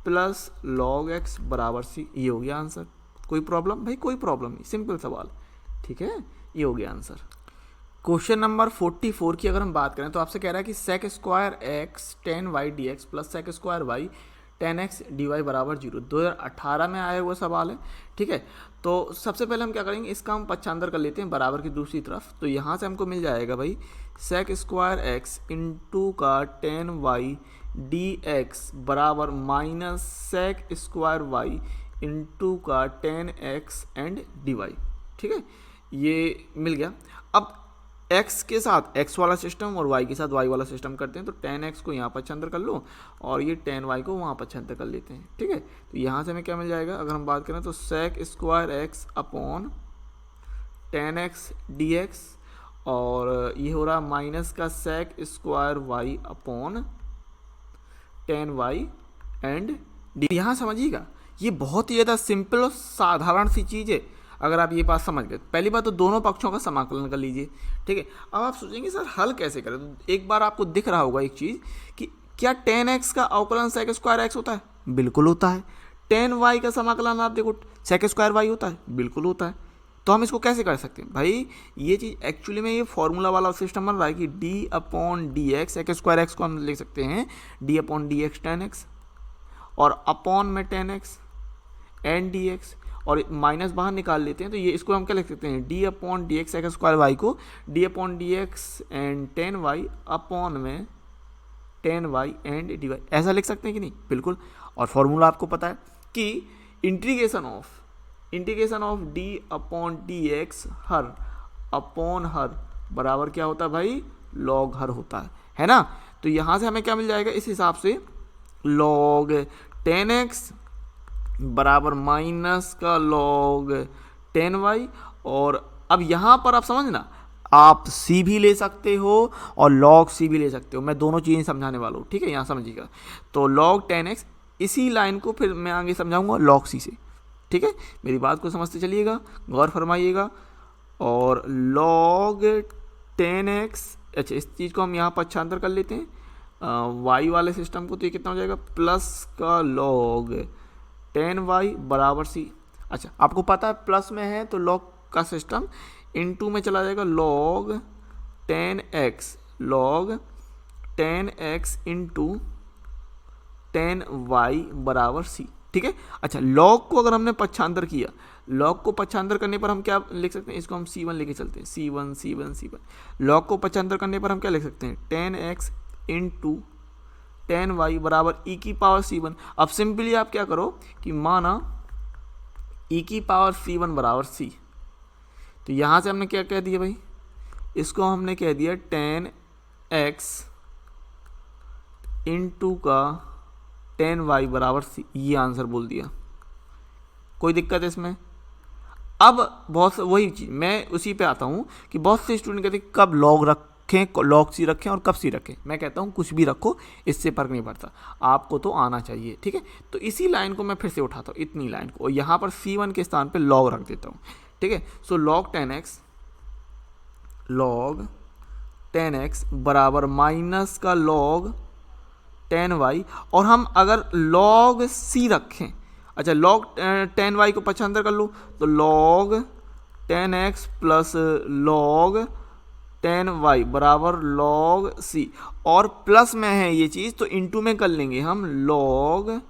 S1: + log x बराबर c, ये हो गया आंसर। कोई प्रॉब्लम भाई, कोई प्रॉब्लम नहीं, सिंपल सवाल, ठीक है, ये हो गया आंसर। क्वेश्चन नंबर 44 की अगर हम बात करें तो आपसे कह रहा है कि sec² x tan y dx + sec² y 10x dy बराबर 0, 2018 में आया हुआ सवाल है। ठीक है, तो सबसे पहले हम क्या करेंगे, इसका हम पक्षांतर कर लेते हैं बराबर की दूसरी तरफ। तो यहाँ से हमको मिल जाएगा भाई sec स्क्वायर एक्स इंटू का 10y dx बराबर minus sec square y into का 10x एंड dy। ठीक है, ये मिल गया। अब x के साथ x वाला सिस्टम और y के साथ y वाला सिस्टम करते हैं। तो 10x को यहाँ पक्षांतर कर लो और ये 10y को वहाँ पक्षांतर कर लेते हैं। ठीक है, तो यहाँ से हमें क्या मिल जाएगा, अगर हम बात करें तो sec square x upon 10x dx, और ये हो रहा माइनस का sec square y upon 10y and D. यहाँ समझिएगा, ये बहुत ही ज़्यादा सिंपल और साधारण सी चीज़ है। अगर आप ये बात समझ गए, पहली बात तो दोनों पक्षों का समाकलन कर लीजिए। ठीक है, अब आप सोचेंगे सर हल कैसे करें, तो एक बार आपको दिख रहा होगा एक चीज़ कि क्या 10x का अवकलन sec स्क्वायर एक्स होता है? बिल्कुल होता है। 10y का समाकलन आप देखो sec स्क्वायर y होता है? बिल्कुल होता है। तो हम इसको कैसे कर सकते हैं भाई, ये चीज़ एक्चुअली में ये फॉर्मूला वाला सिस्टम बन रहा है कि d upon D x, sec square x को हम लिख सकते हैं d upon D x 10x, और अपॉन में 10x एंड dx, और माइनस बाहर निकाल लेते हैं। तो ये इसको हम क्या लिख सकते हैं, d upon D x square y को d upon D x and 10y upon में 10y एंड dy, ऐसा लिख सकते हैं कि नहीं? बिल्कुल। और फॉर्मूला आपको पता है कि integration of d upon D x her upon her बराबर क्या होता है भाई, लॉग हर होता है ना। तो यहाँ से हमें क्या मिल जाएगा, इस हिसाब से लॉग 10x बराबर माइनस का लॉग 10y, और अब यहाँ पर आप समझना, आप c भी ले सकते हो और log c भी ले सकते हो। मैं दोनों चीज़ें समझाने वाला हूँ। ठीक है, यहाँ समझिएगा। तो log 10x, इसी लाइन को फिर मैं आगे समझाऊंगा log c से। ठीक है, मेरी बात को समझते चलिएगा, गौर फरमाइएगा। और log 10x, अच्छा इस चीज़ को हम यहाँ पक्षांतर कर लेते हैं y वाले सिस्टम को। तो ये कितना हो जाएगा, प्लस का log 10y बराबर c। अच्छा आपको पता है प्लस में है तो log का सिस्टम इनटू में चला जाएगा, log 10x इंटू 10y बराबर c। ठीक है, अच्छा log को अगर हमने पक्षांतर किया, log को पक्षांतर करने पर हम क्या लिख सकते हैं, इसको हम c1 लेके चलते हैं, c1। log को पक्षांतर करने पर हम क्या लिख सकते हैं, 10x इंटू 10y बराबर e की पावर c1। अब सिंपली आप क्या करो कि माना e की पावर c1 बराबर c। तो यहाँ से हमने क्या कह दिया भाई, इसको हमने कह दिया 10x इंटू का 10y बराबर c, ये आंसर बोल दिया। कोई दिक्कत है इसमें? अब बहुत वही चीज़ मैं उसी पे आता हूँ कि बहुत से स्टूडेंट कहते हैं कब लॉग रखें, लॉग सी रखें और कब सी रखें। मैं कहता हूँ कुछ भी रखो, इससे फर्क नहीं पड़ता, आपको तो आना चाहिए। ठीक है, तो इसी लाइन को मैं फिर से उठाता हूँ, इतनी लाइन को, और यहाँ पर c1 के स्थान पे लॉग रख देता हूँ। ठीक है, सो log 10x बराबर माइनस का log 10y, और हम अगर log c रखें, अच्छा log 10y को पक्षांतर कर लो तो log 10x plus log 10y बराबर log c, और प्लस में है ये चीज़ तो इंटू में कर लेंगे हम, log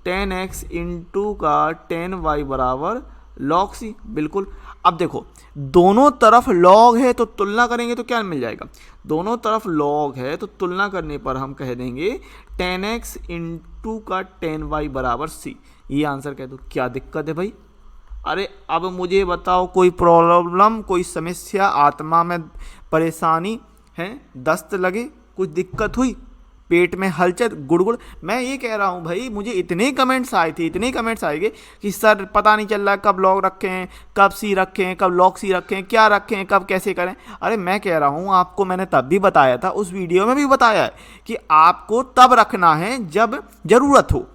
S1: 10x इंटू का 10y बराबर log c। बिल्कुल। अब देखो दोनों तरफ log है तो तुलना करेंगे तो क्या मिल जाएगा, दोनों तरफ log है तो तुलना करने पर हम कह देंगे 10x इंटू का 10y बराबर c। ये आंसर कह दो, क्या दिक्कत है भाई? अरे अब मुझे बताओ, कोई प्रॉब्लम, कोई समस्या, आत्मा में परेशानी है, दस्त लगे, कुछ दिक्कत हुई, पेट में हलचल, गुड़गुड़? मैं ये कह रहा हूँ भाई, मुझे इतने कमेंट्स आए थे कि सर पता नहीं चल रहा कब लॉग रखें, कब सी रखें, कब लॉग सी रखें, क्या रखें, कब कैसे करें। अरे मैं कह रहा हूँ आपको, मैंने तब भी बताया था, उस वीडियो में भी बताया है कि आपको तब रखना है जब ज़रूरत हो।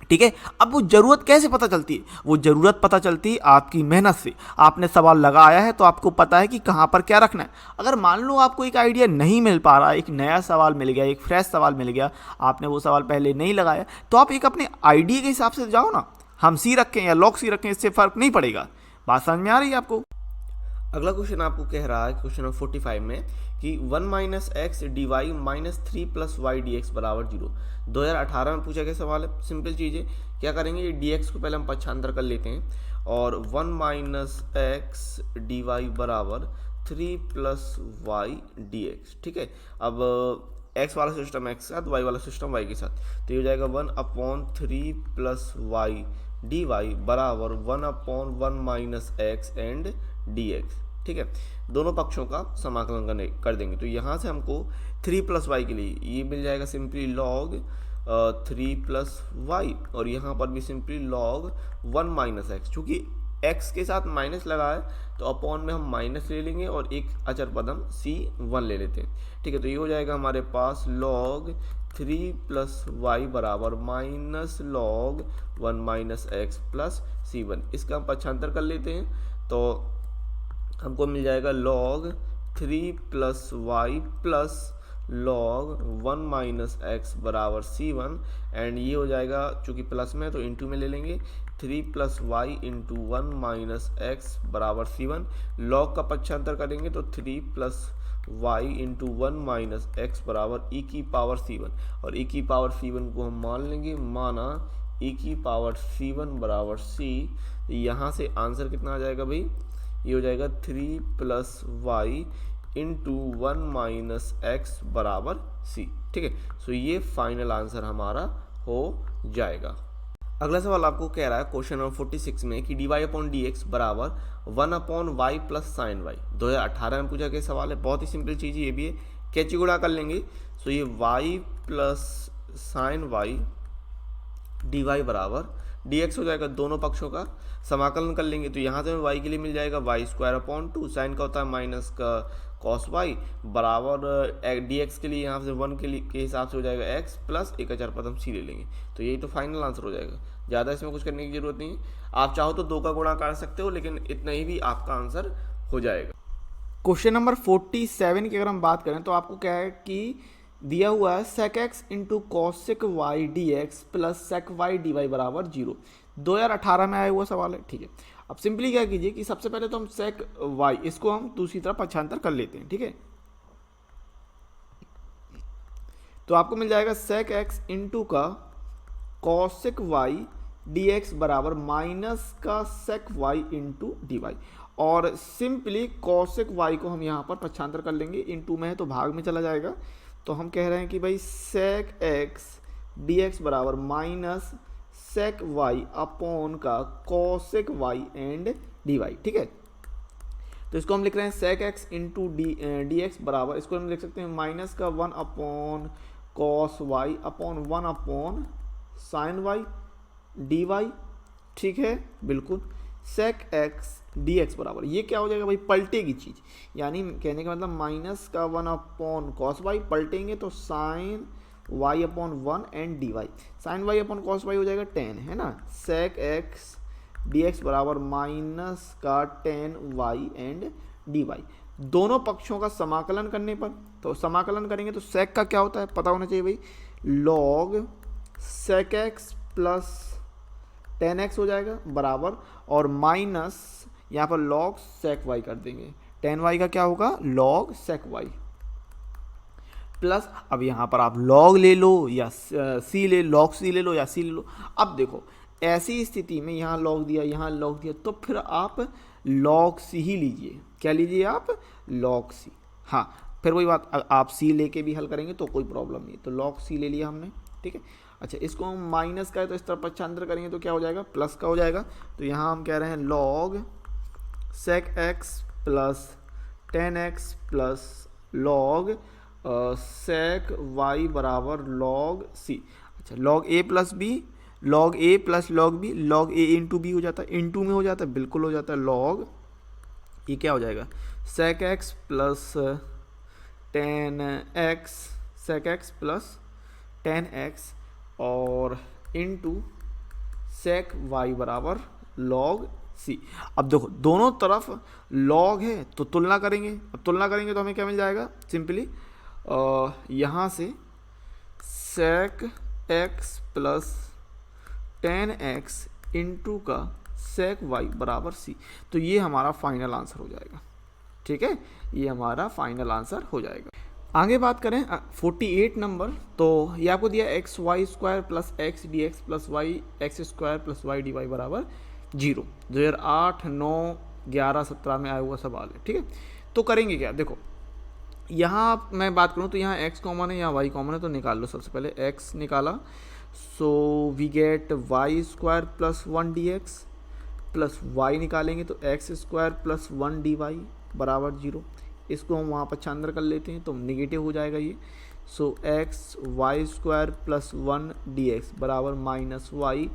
S1: ठीक है, अब वो ज़रूरत कैसे पता चलती है? वो ज़रूरत पता चलती है आपकी मेहनत से। आपने सवाल लगाया है तो आपको पता है कि कहाँ पर क्या रखना है। अगर मान लो आपको एक आइडिया नहीं मिल पा रहा, एक नया सवाल मिल गया, एक फ्रेश सवाल मिल गया, आपने वो सवाल पहले नहीं लगाया, तो आप एक अपने आइडिया के हिसाब से जाओ ना, हम सी रखें या लॉग सी रखें, इससे फ़र्क नहीं पड़ेगा। बात समझ में आ रही है आपको? अगला क्वेश्चन आपको कह रहा है, क्वेश्चन नंबर 45 में, कि 1 minus x D Y minus 3 plus y d x बराबर 0। 2018 में पूछा गया सवाल है। सिंपल चीज़ है, क्या करेंगे, ये डी एक्स को पहले हम पक्षांतर कर लेते हैं और 1 माइनस एक्स डी वाई बराबर 3 प्लस वाई डी एक्स। ठीक है, अब एक्स वाला सिस्टम एक्स के साथ, वाई वाला सिस्टम वाई के साथ, तो ये हो जाएगा 1/3 प्लस वाई डी वाई बराबर 1/1 minus x and D x. ठीक है, दोनों पक्षों का समाकलन कर देंगे। तो यहाँ से हमको 3 प्लस वाई के लिए ये मिल जाएगा सिंपली लॉग 3 प्लस वाई, और यहाँ पर भी सिंपली लॉग 1 माइनस एक्स। चूँकि एक्स के साथ माइनस लगा है तो अपॉन में हम माइनस ले लेंगे और एक अचर पद हम C1 ले लेते हैं। ठीक है, तो ये हो जाएगा हमारे पास लॉग 3 प्लस वाई बराबर minus log 1 minus x plus C1। इसका हम पक्षांतर कर लेते हैं तो हमको मिल जाएगा log 3 plus Y plus log 1 minus x बराबर C1, एंड ये हो जाएगा चूँकि प्लस में है तो इंटू में ले लेंगे 3 plus y into 1 minus x बराबर C1। लॉग का पक्षांतर करेंगे तो 3 plus y into 1 minus x बराबर e की पावर C1, और e की पावर C1 को हम मान लेंगे, माना e की पावर C1 बराबर C। यहाँ से आंसर कितना आ जाएगा भाई, ये हो जाएगा 3 plus y into 1 minus x बराबर C। ठीक है, सो ये फाइनल आंसर हमारा हो जाएगा। अगला सवाल आपको कह रहा है क्वेश्चन नंबर 46 में कि D Y upon D x बराबर 1/y प्लस साइन वाई। 2018 में पूछा गया सवाल है। बहुत ही सिंपल चीज़ ये भी है, कैची गुणा कर लेंगे। सो ये y plus sine y D Y बराबर डी एक्स हो जाएगा। दोनों पक्षों का समाकलन कर लेंगे तो यहाँ से y के लिए मिल जाएगा y²/2, साइन का होता है माइनस का कॉस वाई बराबर डी एक्स के लिए यहाँ से 1 के हिसाब से हो जाएगा x प्लस एक अचर पद हम C ले लेंगे। तो यही तो फाइनल आंसर हो जाएगा। ज़्यादा इसमें कुछ करने की जरूरत नहीं है। आप चाहो तो 2 का गुणा कर सकते हो, लेकिन इतना ही भी आपका आंसर हो जाएगा। क्वेश्चन नंबर 47 की अगर हम बात करें तो आपको क्या है कि दिया हुआ है sec x into cosec y d x plus sec वाई डी वाई बराबर 0। 2018 में आया हुआ सवाल है। ठीक है, अब सिंपली क्या कीजिए कि सबसे पहले तो हम sec y इसको हम दूसरी तरफ पक्षांतर कर लेते हैं। ठीक है, तो आपको मिल जाएगा sec x इंटू का कॉसेक वाई डी एक्स बराबर माइनस का sec y into D Y, और सिंपली कॉसेक y को हम यहाँ पर पक्षांतर कर लेंगे। इंटू में है तो भाग में चला जाएगा। तो हम कह रहे हैं कि भाई sec x डी एक्स बराबर माइनस sec y अपॉन का cosec y and d Y. ठीक है, तो इसको हम लिख रहे हैं sec x into D x बराबर, इसको हम लिख सकते हैं माइनस का 1 upon cos y upon 1 upon sine y D Y. ठीक है, बिल्कुल sec x डी एक्स बराबर, ये क्या हो जाएगा भाई, पलटेगी चीज़, यानी कहने का मतलब माइनस का 1 अपॉन कॉस वाई पलटेंगे तो sine y upon 1 and d y. Sine y upon cos y हो जाएगा 10, है ना। sec x डी एक्स बराबर माइनस का 10y एंड डी वाई। दोनों पक्षों का समाकलन करने पर, तो समाकलन करेंगे तो sec का क्या होता है पता होना चाहिए भाई, log sec x plus 10x हो जाएगा बराबर, और माइनस यहाँ पर log sec y कर देंगे। 10y का क्या होगा, log sec y प्लस, अब यहाँ पर आप log ले लो या c ले, log c ले लो या c ले लो। अब देखो ऐसी स्थिति में यहाँ log दिया, यहाँ log दिया, तो फिर आप log c ही लीजिए। क्या लीजिए आप, log c। हाँ, फिर वही बात, आप c लेके भी हल करेंगे तो कोई प्रॉब्लम नहीं। तो log c ले लिया हमने। ठीक है, अच्छा इसको हम माइनस का है तो इस तरफ पक्षांतर करेंगे तो क्या हो जाएगा, प्लस का हो जाएगा। तो यहाँ हम कह रहे हैं log sec x plus 10x plus log sec y बराबर log c। अच्छा log a plus b, log a plus log b, log a into b हो जाता है, इंटू में हो जाता है, बिल्कुल हो जाता है। log ये क्या हो जाएगा, sec x plus 10x, sec x plus 10x और इंटू sec y बराबर log c। अब देखो दोनों तरफ log है तो तुलना करेंगे। अब तुलना करेंगे तो हमें क्या मिल जाएगा, सिंपली यहाँ से sec x plus 10x into का sec y बराबर c। तो ये हमारा फाइनल आंसर हो जाएगा। ठीक है, ये हमारा फाइनल आंसर हो जाएगा। आगे बात करें 48 नंबर, तो ये आपको दिया x Y square plus x D x plus y x square plus y D Y बराबर 0। 2008, 9, 11, 17 में आया हुआ सवाल है, ठीक है। तो करेंगे क्या, देखो यहाँ मैं बात करूँ तो यहाँ x कॉमन है, यहाँ y कॉमन है, तो निकाल लो। सबसे पहले x निकाला, so we get y square plus 1 D x plus y निकालेंगे तो x square plus 1 D Y बराबर 0। इसको हम वहाँ पर अंदर कर लेते हैं तो नेगेटिव हो जाएगा ये। So X Y square plus 1 D x बराबर minus Y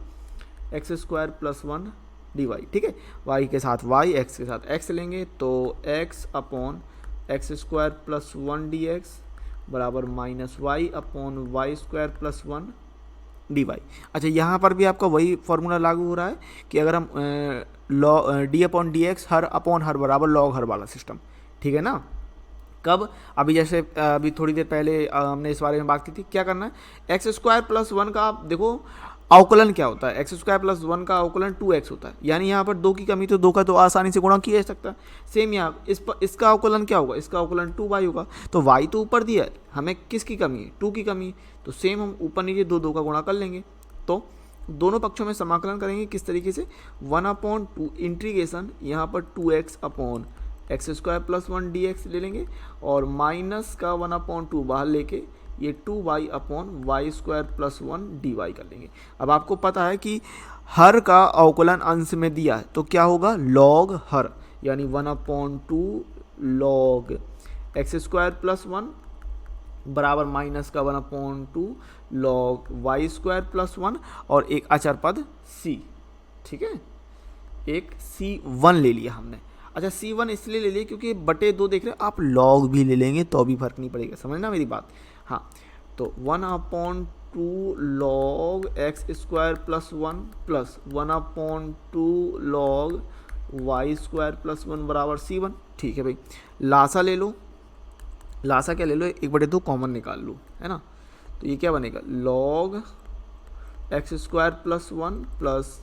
S1: x square plus 1 D Y, ठीक है। वाई के साथ वाई, एक्स के साथ एक्स लेंगे तो X upon X square plus 1 D x बराबर minus Y upon Y square plus 1 D Y. अच्छा, यहाँ पर भी आपका वही फॉर्मूला लागू हो रहा है कि अगर हम डी अपॉन डी एक्स हर अपॉन हर बराबर लॉग हर वाला सिस्टम, ठीक है ना। कब, अभी जैसे अभी थोड़ी देर पहले हमने इस बारे में बात की थी। क्या करना है, एक्स स्क्वायर प्लस 1 का आप देखो अवकलन क्या होता है, एक्स स्क्वायर प्लस 1 का अवकलन 2x होता है, यानी यहाँ पर 2 की कमी तो 2 का तो आसानी से गुणा किया जा सकता है। सेम यहाँ इसका अवकलन क्या होगा, इसका अवकलन 2y होगा, तो y तो ऊपर दिया है, हमें किसकी कमी है, 2 की कमी है, तो सेम हम ऊपर नीचे 2 का गुणा कर लेंगे। तो दोनों पक्षों में समाकलन करेंगे किस तरीके से, 1/2 इंटीग्रेशन यहाँ पर 2x upon X square plus 1 D x ले लेंगे और माइनस का 1/2 बाहर लेके ये 2y upon Y square plus 1 D y कर लेंगे। अब आपको पता है कि हर का अवकलन अंश में दिया है तो क्या होगा, लॉग हर, यानी 1/2 लॉग एक्स स्क्वायर प्लस 1 बराबर माइनस का 1/2 लॉग वाई स्क्वायर प्लस 1 और एक अचर पद c, ठीक है, एक c1 ले लिया हमने। अच्छा, c1 इसलिए ले लिया क्योंकि बटे 2 देख रहे हो आप, लॉग भी ले लेंगे तो भी फर्क नहीं पड़ेगा, समझना मेरी बात। हाँ, तो 1/2 लॉग एक्स स्क्वायर प्लस 1 प्लस 1/2 लॉग वाई स्क्वायर प्लस 1 बराबर c1, ठीक है भाई। लासा ले लो, लासा क्या ले लो, 1/2 कॉमन निकाल लो, है ना। तो ये क्या बनेगा, लॉग एक्स स्क्वायर प्लस 1 प्लस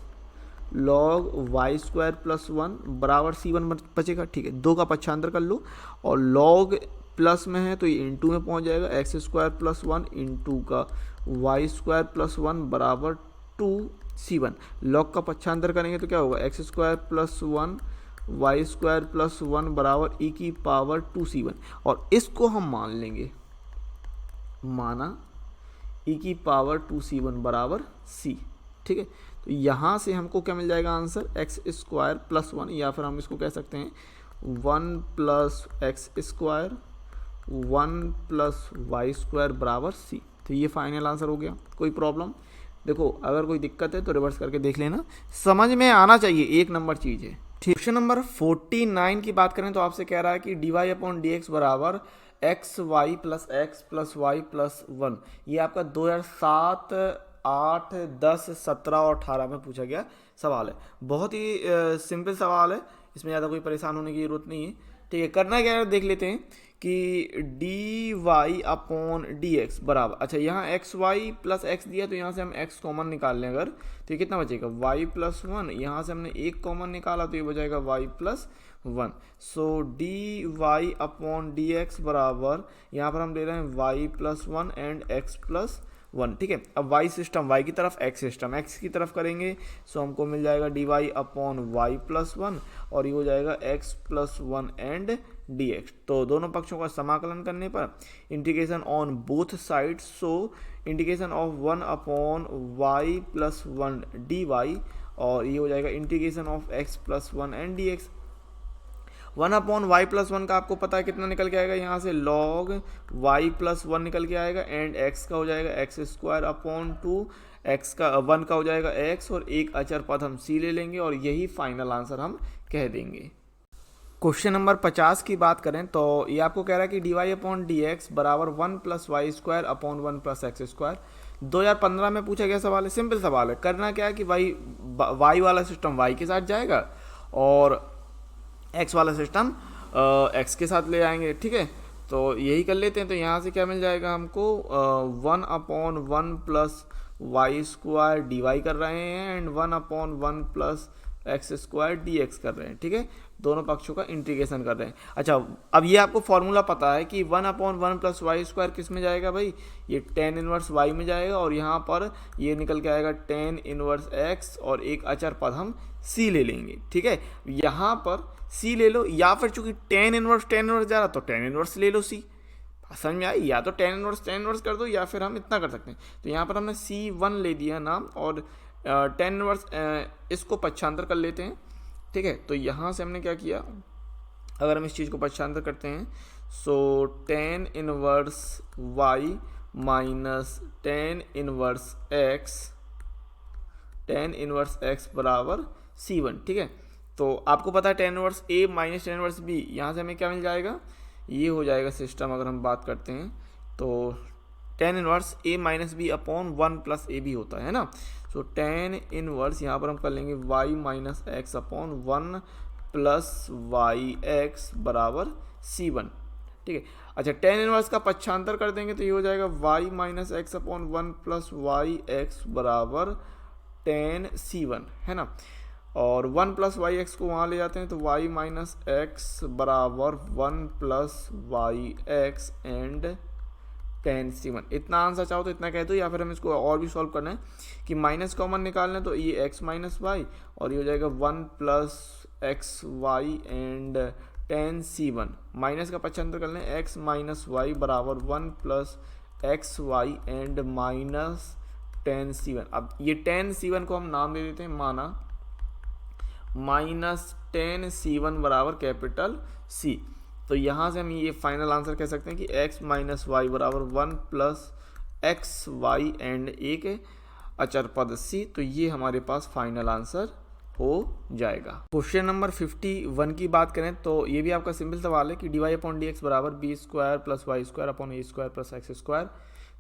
S1: लॉग वाई स्क्वायर प्लस 1 बराबर c1 बचेगा, ठीक है। 2 का पक्षांतर कर लो और लॉग प्लस में है तो ये इंटू में पहुंच जाएगा, एक्स स्क्वायर प्लस 1 इंटू का वाई स्क्वायर प्लस 1 बराबर 2c1। लॉग का पक्षांतर करेंगे तो क्या होगा, x square plus 1 y square plus 1 बराबर e की पावर 2c1 और इसको हम मान लेंगे, माना e की पावर 2c1 बराबर c, ठीक है। तो यहाँ से हमको क्या मिल जाएगा आंसर, एक्स स्क्वायर प्लस 1, या फिर हम इसको कह सकते हैं 1 plus x square 1 plus Y square बराबर c। तो ये फाइनल आंसर हो गया। कोई प्रॉब्लम, देखो अगर कोई दिक्कत है तो रिवर्स करके देख लेना, समझ में आना चाहिए, 1 नंबर चीज़ है। क्वेश्चन नंबर 49 की बात करें तो आपसे कह रहा है कि D Y upon D x बराबर X Y plus Y plus 1। ये आपका 2007, 8, 10, 17 और 18 में पूछा गया सवाल है। बहुत ही सिंपल सवाल है, इसमें ज़्यादा कोई परेशान होने की ज़रूरत नहीं है, ठीक है। करना क्या है देख लेते हैं कि D Y upon D x बराबर, अच्छा यहाँ एक्स वाई प्लस एक्स दिया तो यहाँ से हम एक्स कॉमन निकाल लें अगर, तो ये कितना बचेगा, वाई प्लस 1, यहाँ से हमने एक कॉमन निकाला तो ये बचेगा Y plus 1। So D Y upon D x बराबर, यहाँ पर हम ले रहे हैं Y plus 1 and X plus 1, ठीक है। अब y सिस्टम y की तरफ, x सिस्टम x की तरफ करेंगे, सो हमको मिल जाएगा d Y upon y plus 1 और ये हो जाएगा x प्लस 1 एंड dx। तो दोनों पक्षों का समाकलन करने पर integration on both side, so integration of 1 upon y plus 1 D Y और ये हो जाएगा integration of x plus 1 and dx। 1 upon y plus 1 का आपको पता है कितना निकल के आएगा, यहाँ से लॉग वाई प्लस 1 निकल के आएगा एंड x का हो जाएगा एक्स स्क्वायर अपॉन 2, x का 1 का हो जाएगा x और एक अचर पद हम c ले लेंगे और यही फाइनल आंसर हम कह देंगे। क्वेश्चन नंबर 50 की बात करें तो ये आपको कह रहा है कि D Y upon D x बराबर 1 plus Y square upon 1 plus x square. 2015 में पूछा गया सवाल है, सिंपल सवाल है। करना क्या है कि वाई वाला सिस्टम y के साथ जाएगा और x वाला सिस्टम x के साथ ले आएंगे, ठीक है। तो यही कर लेते हैं, तो यहाँ से क्या मिल जाएगा हमको, 1 upon 1 plus Y square d y कर रहे हैं and 1 upon 1 plus x square D x कर रहे हैं, ठीक है। दोनों पक्षों का इंटीग्रेशन कर रहे हैं। अच्छा, अब ये आपको फॉर्मूला पता है कि 1/1 प्लस वाई स्क्वायर किस में जाएगा भाई, ये tan इनवर्स y में जाएगा, और यहाँ पर ये निकल के आएगा tan इनवर्स x, और एक अचर पद हम c ले लेंगे। ठीक है, यहाँ पर c ले लो, या फिर चूंकि tan इनवर्स जा रहा तो tan इनवर्स ले लो c। समझ में आई, या तो tan इनवर्स कर दो, या फिर हम इतना कर सकते हैं। तो यहाँ पर हमने c1 ले दिया नाम, और tan इनवर्स इसको पक्षांतर कर लेते हैं। ठीक है, तो यहाँ से हमने क्या किया, अगर हम इस चीज़ को पक्षांतर करते हैं, सो tan inverse y minus tan inverse x बराबर c1। ठीक है, तो आपको पता है tan inverse a minus tan inverse b, यहाँ से हमें क्या मिल जाएगा, ये हो जाएगा सिस्टम। अगर हम बात करते हैं तो tan inverse a minus b upon 1 plus a b होता है ना। सो tan इनवर्स यहाँ पर हम कर लेंगे y minus x upon 1 plus y x बराबर c1। ठीक है, अच्छा tan इनवर्स का पक्षांतर कर देंगे तो ये हो जाएगा y minus x upon 1 plus y x बराबर tan c1, है ना। और 1 प्लस वाई एक्स को वहाँ ले जाते हैं तो y माइनस एक्स बराबर 1 plus y x and tan c1। इतना आंसर चाहो तो इतना कह दो, या फिर हम इसको और भी सॉल्व करना है कि माइनस कॉमन निकालना है, तो ये x माइनस वाई, और ये हो जाएगा 1 plus x y and tan c1। Minus का पक्षांतर कर लें, x माइनस वाई बराबर 1 plus x y and minus tan c1। अब ये tan c1 को हम नाम दे देते हैं, माना माइनस tan c1 बराबर कैपिटल C। तो यहाँ से हम ये फाइनल आंसर कह सकते हैं कि x माइनस वाई बराबर 1 प्लस एक्स वाई एंड एक अचर पद C। तो ये हमारे पास फाइनल आंसर हो जाएगा। क्वेश्चन नंबर 51 की बात करें तो ये भी आपका सिंपल सवाल है कि D Y upon D x बराबर B square plus Y square upon A square plus x square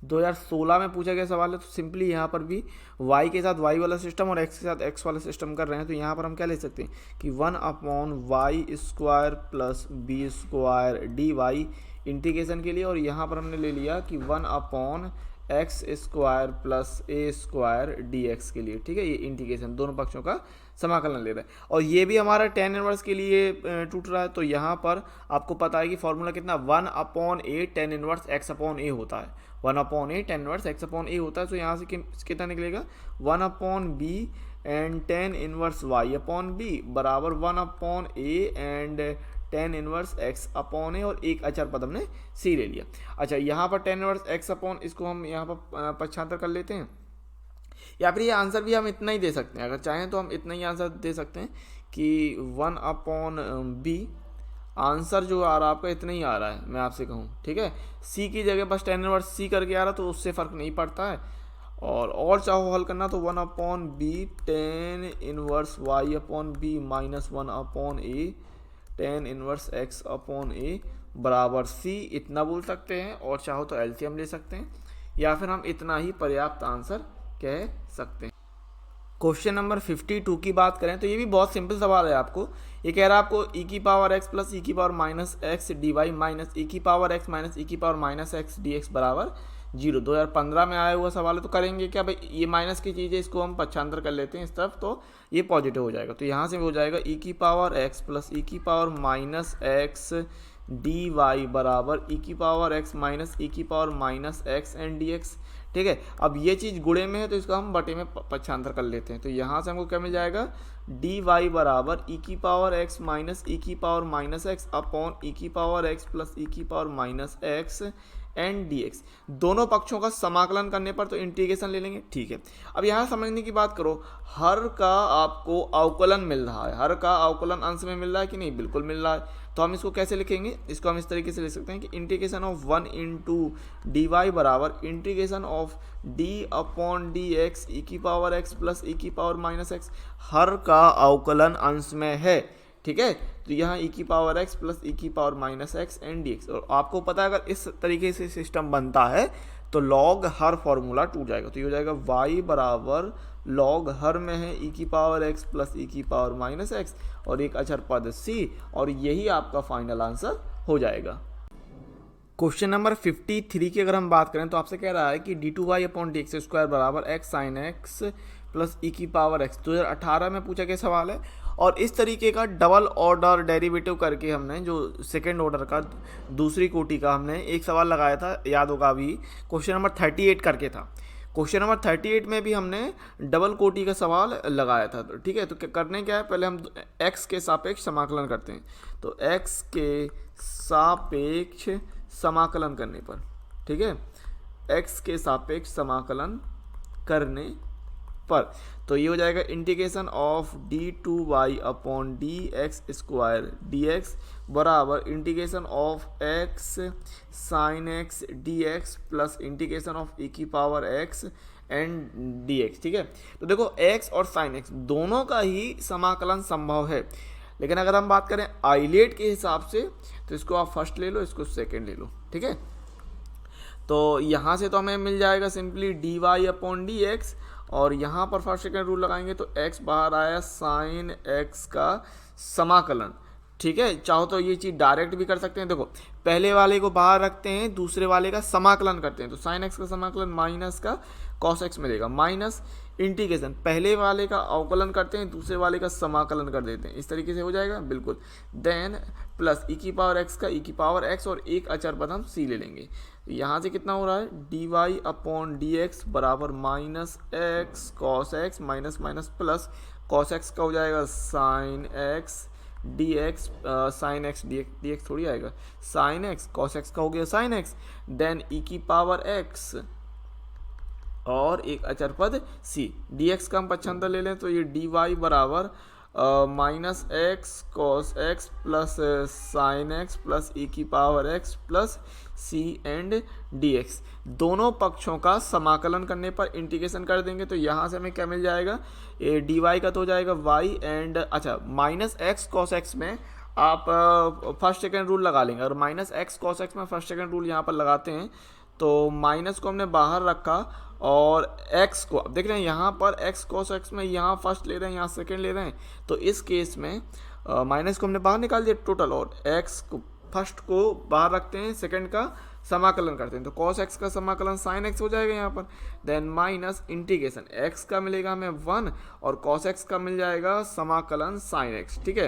S1: 2016 में पूछा गया सवाल है। तो सिंपली यहाँ पर भी y के साथ y वाला सिस्टम और x के साथ x वाला सिस्टम कर रहे हैं, तो यहाँ पर हम क्या ले सकते हैं कि 1 upon Y square plus b square d y integration के लिए, और यहाँ पर हमने ले लिया कि 1 अपॉन एक्स स्क्वायर प्लस ए स्क्वायर डी एक्स के लिए। ठीक है, ये इंटीग्रेशन दोनों पक्षों का समाकलन ले रहा है, और ये भी हमारा tan इनवर्स के लिए टूट रहा है। तो यहाँ पर आपको पता है कि फॉर्मूला कितना 1 upon A tan inverse x upon A होता है, 1 upon A tan inverse x upon A होता है। तो यहाँ से कितना निकलेगा 1 upon B and tan inverse y upon B बराबर 1 upon A and tan inverse x upon ए, और एक अचर पद हमने c ले लिया। अच्छा, यहाँ पर tan इनवर्स x अपॉन इसको हम यहाँ पर पक्षांतर कर लेते हैं, या फिर ये आंसर भी हम इतना ही दे सकते हैं, अगर चाहें तो हम इतना ही आंसर दे सकते हैं कि 1 अपॉन बी, आंसर जो आ रहा है आपका इतना ही आ रहा है मैं आपसे कहूँ। ठीक है, सी की जगह बस tan इनवर्स सी करके आ रहा, तो उससे फ़र्क नहीं पड़ता है। और चाहो हल करना तो 1 upon B tan inverse Y upon B minus 1 upon A tan inverse X upon A बराबर सी, इतना बोल सकते हैं। और चाहो तो एलसीएम ले सकते हैं, या फिर हम इतना ही पर्याप्त आंसर कह सकते हैं। क्वेश्चन नंबर 52 की बात करें तो ये भी बहुत सिंपल सवाल है। आपको ये कह रहा है आपको ई की पावर एक्स प्लस ई की power minus x D Y minus ई की पावर एक्स माइनस ई की power minus x D x बराबर 0। 2015 में आया हुआ सवाल है। तो करेंगे क्या भाई, ये माइनस की चीज़ है, इसको हम पक्षांतर कर लेते हैं इस तरफ, तो ये पॉजिटिव हो जाएगा। तो यहाँ से हो जाएगा ई की पावर एक्स प्लस ई की power minus x D Y बराबर ई की पावर एक्स माइनस ई की power minus x and D x. ठीक है, अब ये चीज़ गुणे में है तो इसको हम बटे में पक्षांतर कर लेते हैं। तो यहाँ से हमको क्या मिल जाएगा, डी वाई बराबर ई की पावर एक्स माइनस ई की power minus x upon e की पावर एक्स प्लस ई की power minus x and D x. दोनों पक्षों का समाकलन करने पर तो इंटीग्रेशन ले लेंगे। ठीक है, अब यहाँ समझने की बात करो, हर का आपको अवकलन मिल रहा है, हर का अवकलन अंश में मिल रहा है कि नहीं, बिल्कुल मिल रहा है। तो हम इसको कैसे लिखेंगे, इसको हम इस तरीके से लिख सकते हैं कि integration of 1 into D Y बराबर integration of D upon D X E की पावर एक्स प्लस ई की पावर माइनस एक्स, हर का अवकलन अंश में है। ठीक है, तो यहाँ ई की पावर एक्स प्लस ई की power minus x and D x. और आपको पता है अगर इस तरीके से सिस्टम बनता है तो लॉग हर फॉर्मूला टूट जाएगा। तो ये हो जाएगा y बराबर लॉग हर में है ई की पावर एक्स प्लस ई की पावर माइनस एक्स और एक अचर पद c, और यही आपका फाइनल आंसर हो जाएगा। क्वेश्चन नंबर 53 की अगर हम बात करें तो आपसे कह रहा है कि d two y upon D x square बराबर एक्स साइन एक्स प्लस ई की पावर एक्स 2018 में पूछा गया सवाल है। और इस तरीके का डबल ऑर्डर डेरिवेटिव करके हमने जो सेकेंड ऑर्डर का दूसरी कोटि का हमने एक सवाल लगाया था, याद होगा अभी क्वेश्चन नंबर 38 करके था। क्वेश्चन नंबर 38 में भी हमने डबल कोटि का सवाल लगाया था। तो ठीक है, तो करने क्या है, पहले हम x के सापेक्ष समाकलन करते हैं। तो x के सापेक्ष समाकलन करने पर, ठीक है, x के सापेक्ष समाकलन करने पर तो ये हो जाएगा integration of d2y upon D x square D x बराबर integration of x sine x D x plus integration of e की power x and D x. ठीक है, तो देखो x और साइन x दोनों का ही समाकलन संभव है, लेकिन अगर हम बात करें आइलेट के हिसाब से तो इसको आप फर्स्ट ले लो, इसको सेकेंड ले लो। ठीक है, तो यहाँ से तो हमें मिल जाएगा simply d Y upon D x, और यहाँ पर फर्स्ट सेकेंड रूल लगाएंगे तो x बाहर आया साइन x का समाकलन। ठीक है, चाहो तो ये चीज़ डायरेक्ट भी कर सकते हैं। देखो पहले वाले को बाहर रखते हैं, दूसरे वाले का समाकलन करते हैं, तो साइन x का समाकलन माइनस का कॉस x मिलेगा, माइनस इंटीग्रेशन पहले वाले का अवकलन करते हैं, दूसरे वाले का समाकलन कर देते हैं, इस तरीके से हो जाएगा बिल्कुल। देन प्लस ई की पावर x का ई की पावर x और एक अचर पद हम c ले लेंगे। यहाँ से कितना हो रहा है, D Y upon D x बराबर minus X cos X minus minus plus cos X का हो जाएगा sine X D X, sine X D X थोड़ी आएगा, साइन एक्स कॉस एक्स का हो गया साइन एक्स, देन ई की पावर एक्स और एक अचर पद c, डी एक्स का हम पक्षांतर ले लें तो ये डी वाई बराबर minus X cos x plus sine x plus ई की power x plus C and D x, दोनों पक्षों का समाकलन करने पर इंटीग्रेशन कर देंगे तो यहाँ से हमें क्या मिल जाएगा, ये डी वाई का तो हो जाएगा वाई एंड अच्छा माइनस एक्स कॉस एक्स में आप फर्स्ट सेकेंड रूल लगा लेंगे, और माइनस एक्स कॉस एक्स में फर्स्ट सेकेंड रूल यहाँ पर लगाते हैं तो माइनस को हमने बाहर रखा और x को, अब देख रहे हैं यहाँ पर x cos x में यहाँ फर्स्ट ले रहे हैं, यहाँ सेकंड ले रहे हैं, तो इस केस में माइनस को हमने बाहर निकाल दिया टोटल, और x को फर्स्ट को बाहर रखते हैं, सेकंड का समाकलन करते हैं, तो cos x का समाकलन sin x हो जाएगा यहाँ पर। देन माइनस इंटीग्रेशन x का मिलेगा हमें 1 और cos x का मिल जाएगा समाकलन sin x। ठीक है,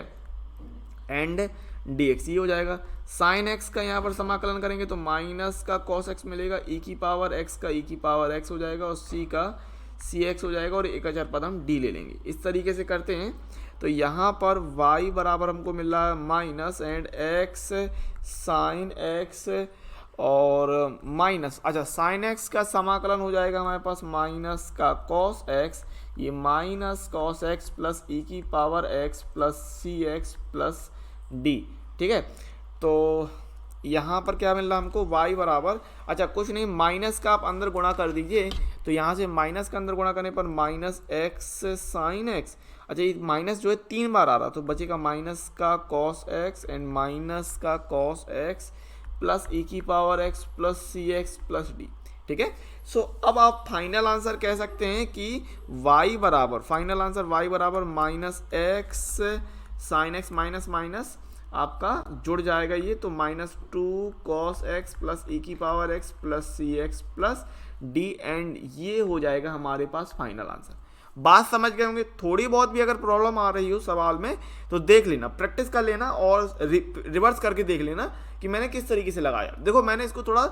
S1: एंड dx ये हो जाएगा। साइन x का यहाँ पर समाकलन करेंगे तो माइनस का cos x मिलेगा, e की पावर x का e की पावर x हो जाएगा और c का cx हो जाएगा, और एक अचर पद हम d ले लेंगे। इस तरीके से करते हैं तो यहाँ पर y बराबर हमको मिल रहा है minus and x sine x और माइनस, अच्छा साइन x का समाकलन हो जाएगा हमारे पास माइनस का cos x, ये minus cos x plus e की power x plus cx plus d। ठीक है, तो यहाँ पर क्या मिल रहा है हमको y बराबर, अच्छा कुछ नहीं, माइनस का आप अंदर गुणा कर दीजिए, तो यहाँ से माइनस का अंदर गुणा करने पर माइनस एक्स साइन एक्स, अच्छा ये माइनस जो है 3 बार आ रहा तो बचेगा माइनस का कॉस एक्स एंड माइनस का कॉस एक्स प्लस ई की power x plus c x plus D. ठीक है, सो अब आप फाइनल आंसर कह सकते हैं कि y बराबर, फाइनल आंसर y बराबर minus x sine x minus minus आपका जुड़ जाएगा ये, तो माइनस 2 कॉस एक्स प्लस ई की power x plus c x plus d, and ये हो जाएगा हमारे पास फाइनल आंसर। बात समझ गए होंगे। थोड़ी बहुत भी अगर प्रॉब्लम आ रही हो सवाल में तो देख लेना, प्रैक्टिस कर लेना और रिवर्स करके देख लेना कि मैंने किस तरीके से लगाया। देखो मैंने इसको थोड़ा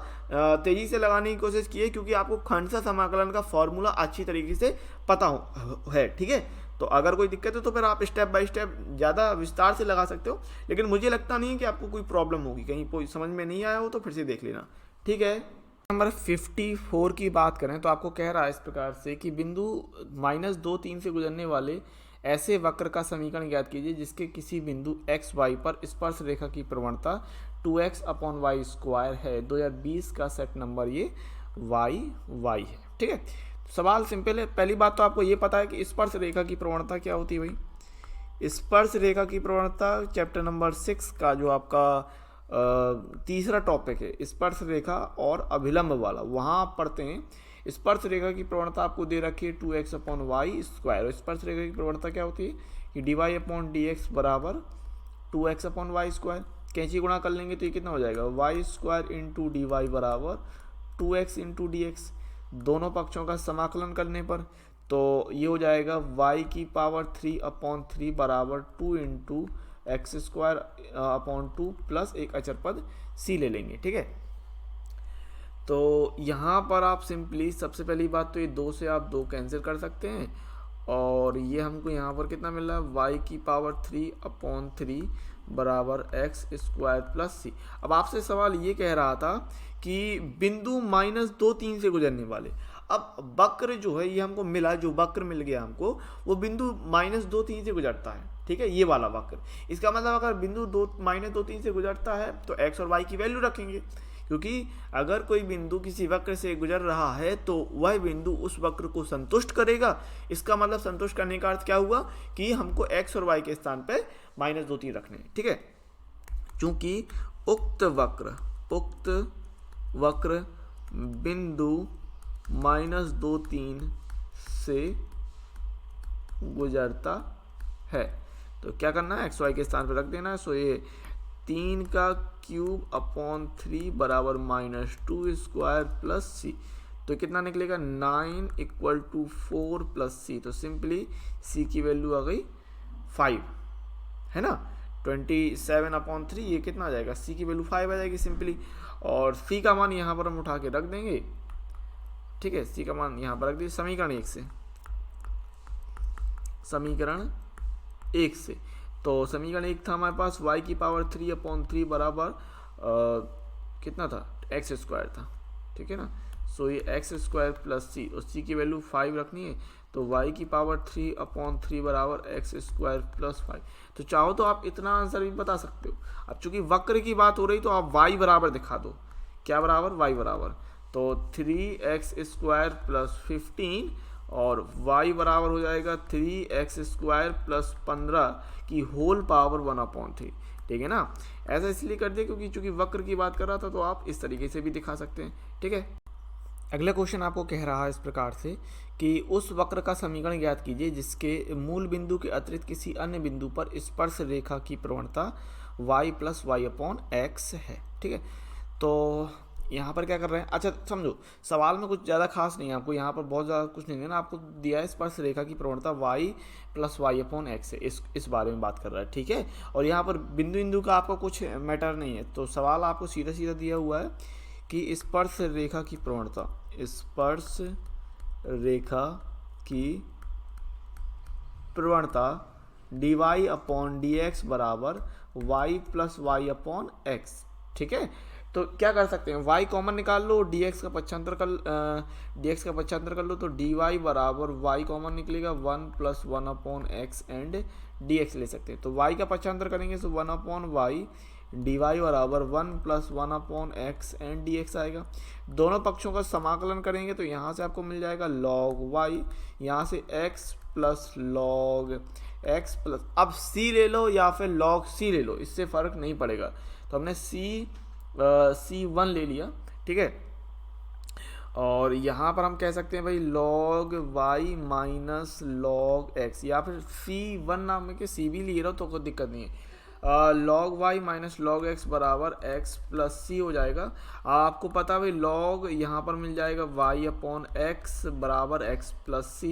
S1: तेज़ी से लगाने की कोशिश की है क्योंकि आपको खंड समाकलन का फॉर्मूला अच्छी तरीके से पता है। ठीक है, तो अगर कोई दिक्कत है तो फिर आप स्टेप बाय स्टेप ज़्यादा विस्तार से लगा सकते हो, लेकिन मुझे लगता नहीं है कि आपको कोई प्रॉब्लम होगी, कहीं कोई समझ में नहीं आया हो तो फिर से देख लेना। ठीक है, नंबर 54 की बात करें तो आपको कह रहा है इस प्रकार से कि बिंदु -2, 3 से गुजरने वाले ऐसे वक्र का समीकरण ज्ञात कीजिए जिसके किसी बिंदु x y पर स्पर्श रेखा की प्रवणता 2x/y² है। 2020 का सेट नंबर ये y है। ठीक है, सवाल सिंपल है। पहली बात तो आपको ये पता है कि स्पर्श रेखा की प्रवणता क्या होती है भाई। स्पर्श रेखा की प्रवणता चैप्टर नंबर 6 का जो आपका तीसरा टॉपिक है स्पर्श रेखा और अभिलंब वाला, वहाँ आप पढ़ते हैं। स्पर्श रेखा की प्रवणता आपको दे रखी है 2x/y²। स्पर्श रेखा की प्रवणता क्या होती है कि dy/dx बराबर 2x/y²। कैंची गुणा कर लेंगे तो ये कितना हो जाएगा y² × dy बराबर 2x × dx। दोनों पक्षों का समाकलन करने पर तो ये हो जाएगा y की पावर 3/3 बराबर 2 into x square upon 2 plus एक अचर पद c ले लेंगे। ठीक है, तो यहाँ पर आप सिंपली सबसे पहली बात तो ये 2 से आप 2 कैंसिल कर सकते हैं और ये हमको यहाँ पर कितना मिल रहा है y की पावर 3/3 बराबर एक्स स्क्वायर प्लस सी। अब आपसे सवाल ये कह रहा था कि बिंदु -2 3 से गुजरने वाले। अब वक्र जो है ये हमको मिला, जो वक्र मिल गया हमको वो बिंदु -2 3 से गुजरता है। ठीक है, ये वाला वक्र। इसका मतलब अगर बिंदु -2 3 से गुजरता है तो x और y की वैल्यू रखेंगे, क्योंकि अगर कोई बिंदु किसी वक्र से गुजर रहा है तो वह बिंदु उस वक्र को संतुष्ट करेगा। इसका मतलब संतुष्ट करने का अर्थ क्या हुआ कि हमको x और y के स्थान पे -2 3 रखने हैं। ठीक है, चूंकि उक्त वक्र बिंदु -2 3 से गुजरता है तो क्या करना है, एक्स वाई के स्थान पर रख देना है। सो ये 3 का क्यूब अपॉन 3 बराबर -2 स्क्वायर प्लस सी, तो कितना निकलेगा 9 = 4 प्लस सी। तो सिंपली सी की वैल्यू आ गई 5, है ना। 27/3 ये कितना आ जाएगा, सी की वैल्यू 5 आ जाएगी सिंपली। और सी का मान यहाँ पर हम उठा के रख देंगे। ठीक है, सी का मान यहाँ पर रख दीजिए समीकरण 1 से। तो समीकरण 1 था हमारे पास y की पावर 3/3 बराबर कितना था, एक्स स्क्वायर था। ठीक है ना, सो ये एक्स स्क्वायर प्लस सी और सी की वैल्यू 5 रखनी है। तो y की पावर 3/3 बराबर एक्स स्क्वायर प्लस 5। तो चाहो तो आप इतना आंसर भी बता सकते हो। अब चूंकि वक्र की बात हो रही तो आप y बराबर दिखा दो। क्या बराबर, y बराबर, तो 3x स्क्वायर प्लस 15 और y बराबर हो जाएगा 3x स्क्वायर प्लस 15 की होल पावर 1/3। ठीक है ना, ऐसा इसलिए कर दिया क्योंकि चूंकि वक्र की बात कर रहा था, तो आप इस तरीके से भी दिखा सकते हैं। ठीक है, अगला क्वेश्चन आपको कह रहा है इस प्रकार से कि उस वक्र का समीकरण ज्ञात कीजिए जिसके मूल बिंदु के अतिरिक्त किसी अन्य बिंदु पर स्पर्श रेखा की प्रवणता y + y/x है। ठीक है, तो यहाँ पर क्या कर रहे हैं, अच्छा समझो सवाल में कुछ ज़्यादा खास नहीं है, आपको यहाँ पर बहुत ज़्यादा कुछ नहीं देना, आपको दिया है स्पर्श रेखा की प्रवणता y + y/x है, इस बारे में बात कर रहा है। ठीक है, और यहाँ पर बिंदु का आपको कुछ मैटर नहीं है, तो सवाल आपको सीधा सीधा दिया हुआ है कि स्पर्श रेखा की प्रवणता dy/dx बराबर y + y/x। ठीक है, तो क्या कर सकते हैं, y कॉमन निकाल लो, dx का पक्षांतर कर लो, तो dy बराबर y कॉमन निकलेगा 1 + 1/x एंड dx ले सकते हैं। तो y का पक्षांतर करेंगे तो 1/y, dy बराबर 1 + 1/x एंड dx आएगा। दोनों पक्षों का समाकलन करेंगे तो यहाँ से आपको मिल जाएगा log y, यहाँ से x plus log x plus, अब c ले लो या फिर log c ले लो, इससे फ़र्क नहीं पड़ेगा। तो हमने C1 ले लिया। ठीक है, और यहाँ पर हम कह सकते हैं भाई log y minus log x, या फिर C1 नाम के C भी ले रहा हो तो कोई दिक्कत नहीं है। log y minus log x बराबर x प्लस c हो जाएगा। आपको पता भाई log यहाँ पर मिल जाएगा y/x बराबर x प्लस c।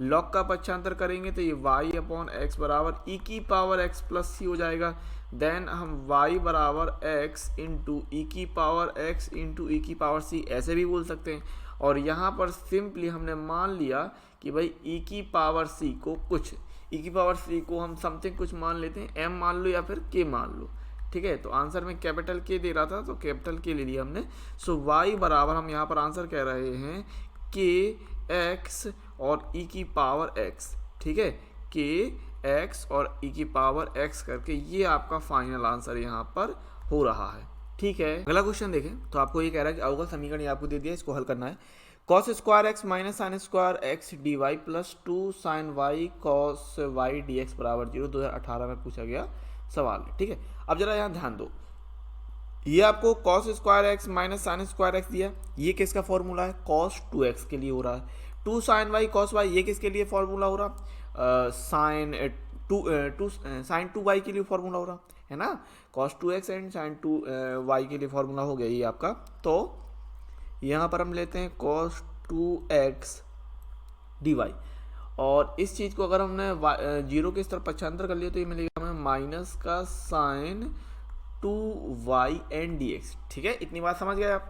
S1: log का पक्षांतर करेंगे तो ये y/x बराबर e⁻x प्लस c हो जाएगा। देन हम y बराबर x into e⁻x into e⁻c ऐसे भी बोल सकते हैं। और यहाँ पर सिंपली हमने मान लिया कि भाई e⁻c को कुछ, e⁻c को हम समथिंग कुछ मान लेते हैं, m मान लो या फिर k मान लो। ठीक है, तो आंसर में कैपिटल K दे रहा था तो कैपिटल K ले लिया हमने। सो y बराबर हम यहाँ पर आंसर कह रहे हैं kx और e⁻x। ठीक है, kx और e⁻x करके ये आपका फाइनल आंसर यहाँ पर हो रहा है। ठीक है, अगला क्वेश्चन देखें तो आपको ये कह रहा है कि अवकल समीकरण ये आपको दे दिया, इसको हल करना है। cos square x minus sine square x dy plus 2 sine y cos y dx बराबर 0 2018 में पूछा गया सवाल है। ठीक है, अब जरा यहाँ ध्यान दो, ये आपको cos square x minus sine square x दिया, ये किसका फॉर्मूला है, cos 2x के लिए हो रहा है। 2 साइन y cos y ये किसके लिए फॉर्मूला हो रहा, साइन 2y के लिए फॉर्मूला हो रहा है ना, cos 2x and sign 2y के लिए फॉर्मूला हो गया ये आपका। तो यहाँ पर हम लेते हैं cos 2x dy। और इस चीज़ को अगर हमने जीरो के इस तरफ पक्षांतर कर लिया तो ये मिलेगा हमें माइनस का sign 2y N D x. ठीक है, इतनी बात समझ गए आप।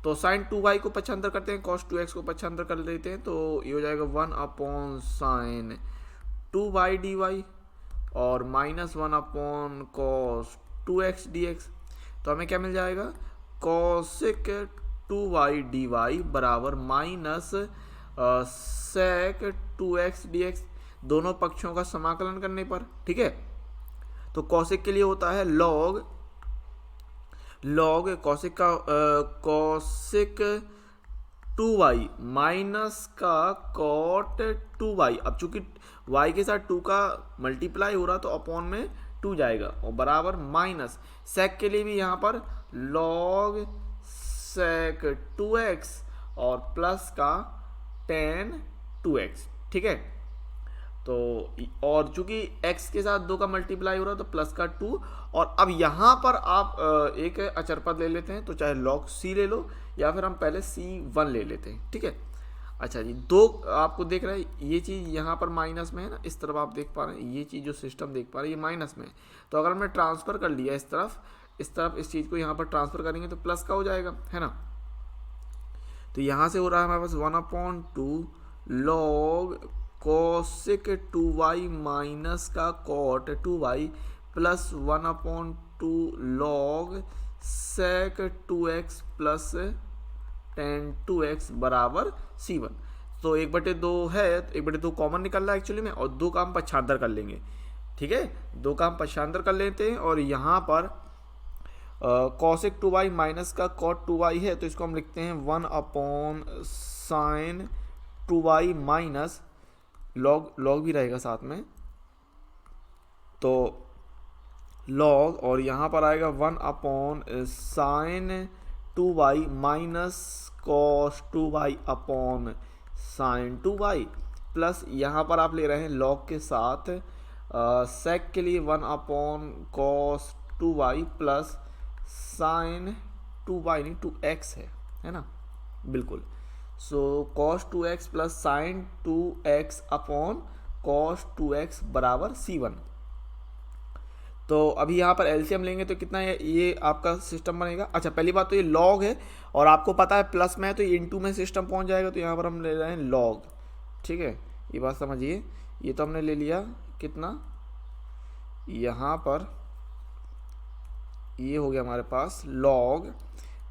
S1: तो साइन 2y को पक्षांतर करते हैं, cos 2x को पक्षांतर कर देते हैं, तो ये हो जाएगा 1 upon sine 2y D Y और minus 1 upon cos 2x dx। तो हमें क्या मिल जाएगा, कॉसिक 2y डी वाई बराबर माइनस सेक 2x dx, दोनों पक्षों का समाकलन करने पर। ठीक है, तो कॉसिक के लिए होता है लॉग कॉसिक का कॉसिक 2y माइनस का कॉट 2y। अब चूंकि y के साथ 2 का मल्टीप्लाई हो रहा तो अपॉन में 2 जाएगा और बराबर माइनस सेक के लिए भी यहाँ पर लॉग सेक 2x और प्लस का tan 2x। ठीक है, तो और चूंकि x के साथ 2 का मल्टीप्लाई हो रहा है तो प्लस का 2। और अब यहाँ पर आप एक अचर पद ले लेते हैं, तो चाहे log c ले लो या फिर हम पहले c1 ले लेते हैं। ठीक है, अच्छा जी, दो आपको देख रहे हैं ये चीज़ यहाँ पर माइनस में है ना, इस तरफ आप देख पा रहे हैं ये चीज़ जो सिस्टम देख पा रहे हैं ये माइनस में है। तो अगर हमने ट्रांसफ़र कर लिया इस तरफ इस चीज़ को यहाँ पर ट्रांसफ़र करेंगे तो प्लस का हो जाएगा, है ना। तो यहाँ से हो रहा है हमारे पास 1/2 लॉग कोसिक 2y माइनस का cot 2y plus 1/2 log sec 2x plus tan 2x बराबर c1। तो 1/2 है, तो 1/2 कॉमन निकल रहा है एक्चुअली में, और 2 का हम पक्षांतर कर लेंगे। ठीक है, 2 का हम पक्षांतर कर लेते हैं और यहाँ पर कॉसिक 2y माइनस का कॉट 2y है, तो इसको हम लिखते हैं 1 साइन 2y माइनस लॉग भी रहेगा साथ में, तो लॉग और यहाँ पर आएगा 1 sine 2y minus cos 2y upon sine 2y plus यहाँ पर आप ले रहे हैं लॉग के साथ सेक के लिए 1 cos 2y plus sign 2y नहीं 2x है ना, बिल्कुल। So cos 2x plus sign 2x upon cos 2x बराबर c1। तो अभी यहाँ पर एलसीएम लेंगे तो कितना है, ये आपका सिस्टम बनेगा। अच्छा, पहली बात तो ये लॉग है और आपको पता है प्लस में है तो ये इनटू में सिस्टम पहुँच जाएगा, तो यहाँ पर हम ले रहे हैं लॉग। ठीक है, ये बात समझिए, ये तो हमने ले लिया कितना, यहाँ पर ये हो गया हमारे पास लॉग,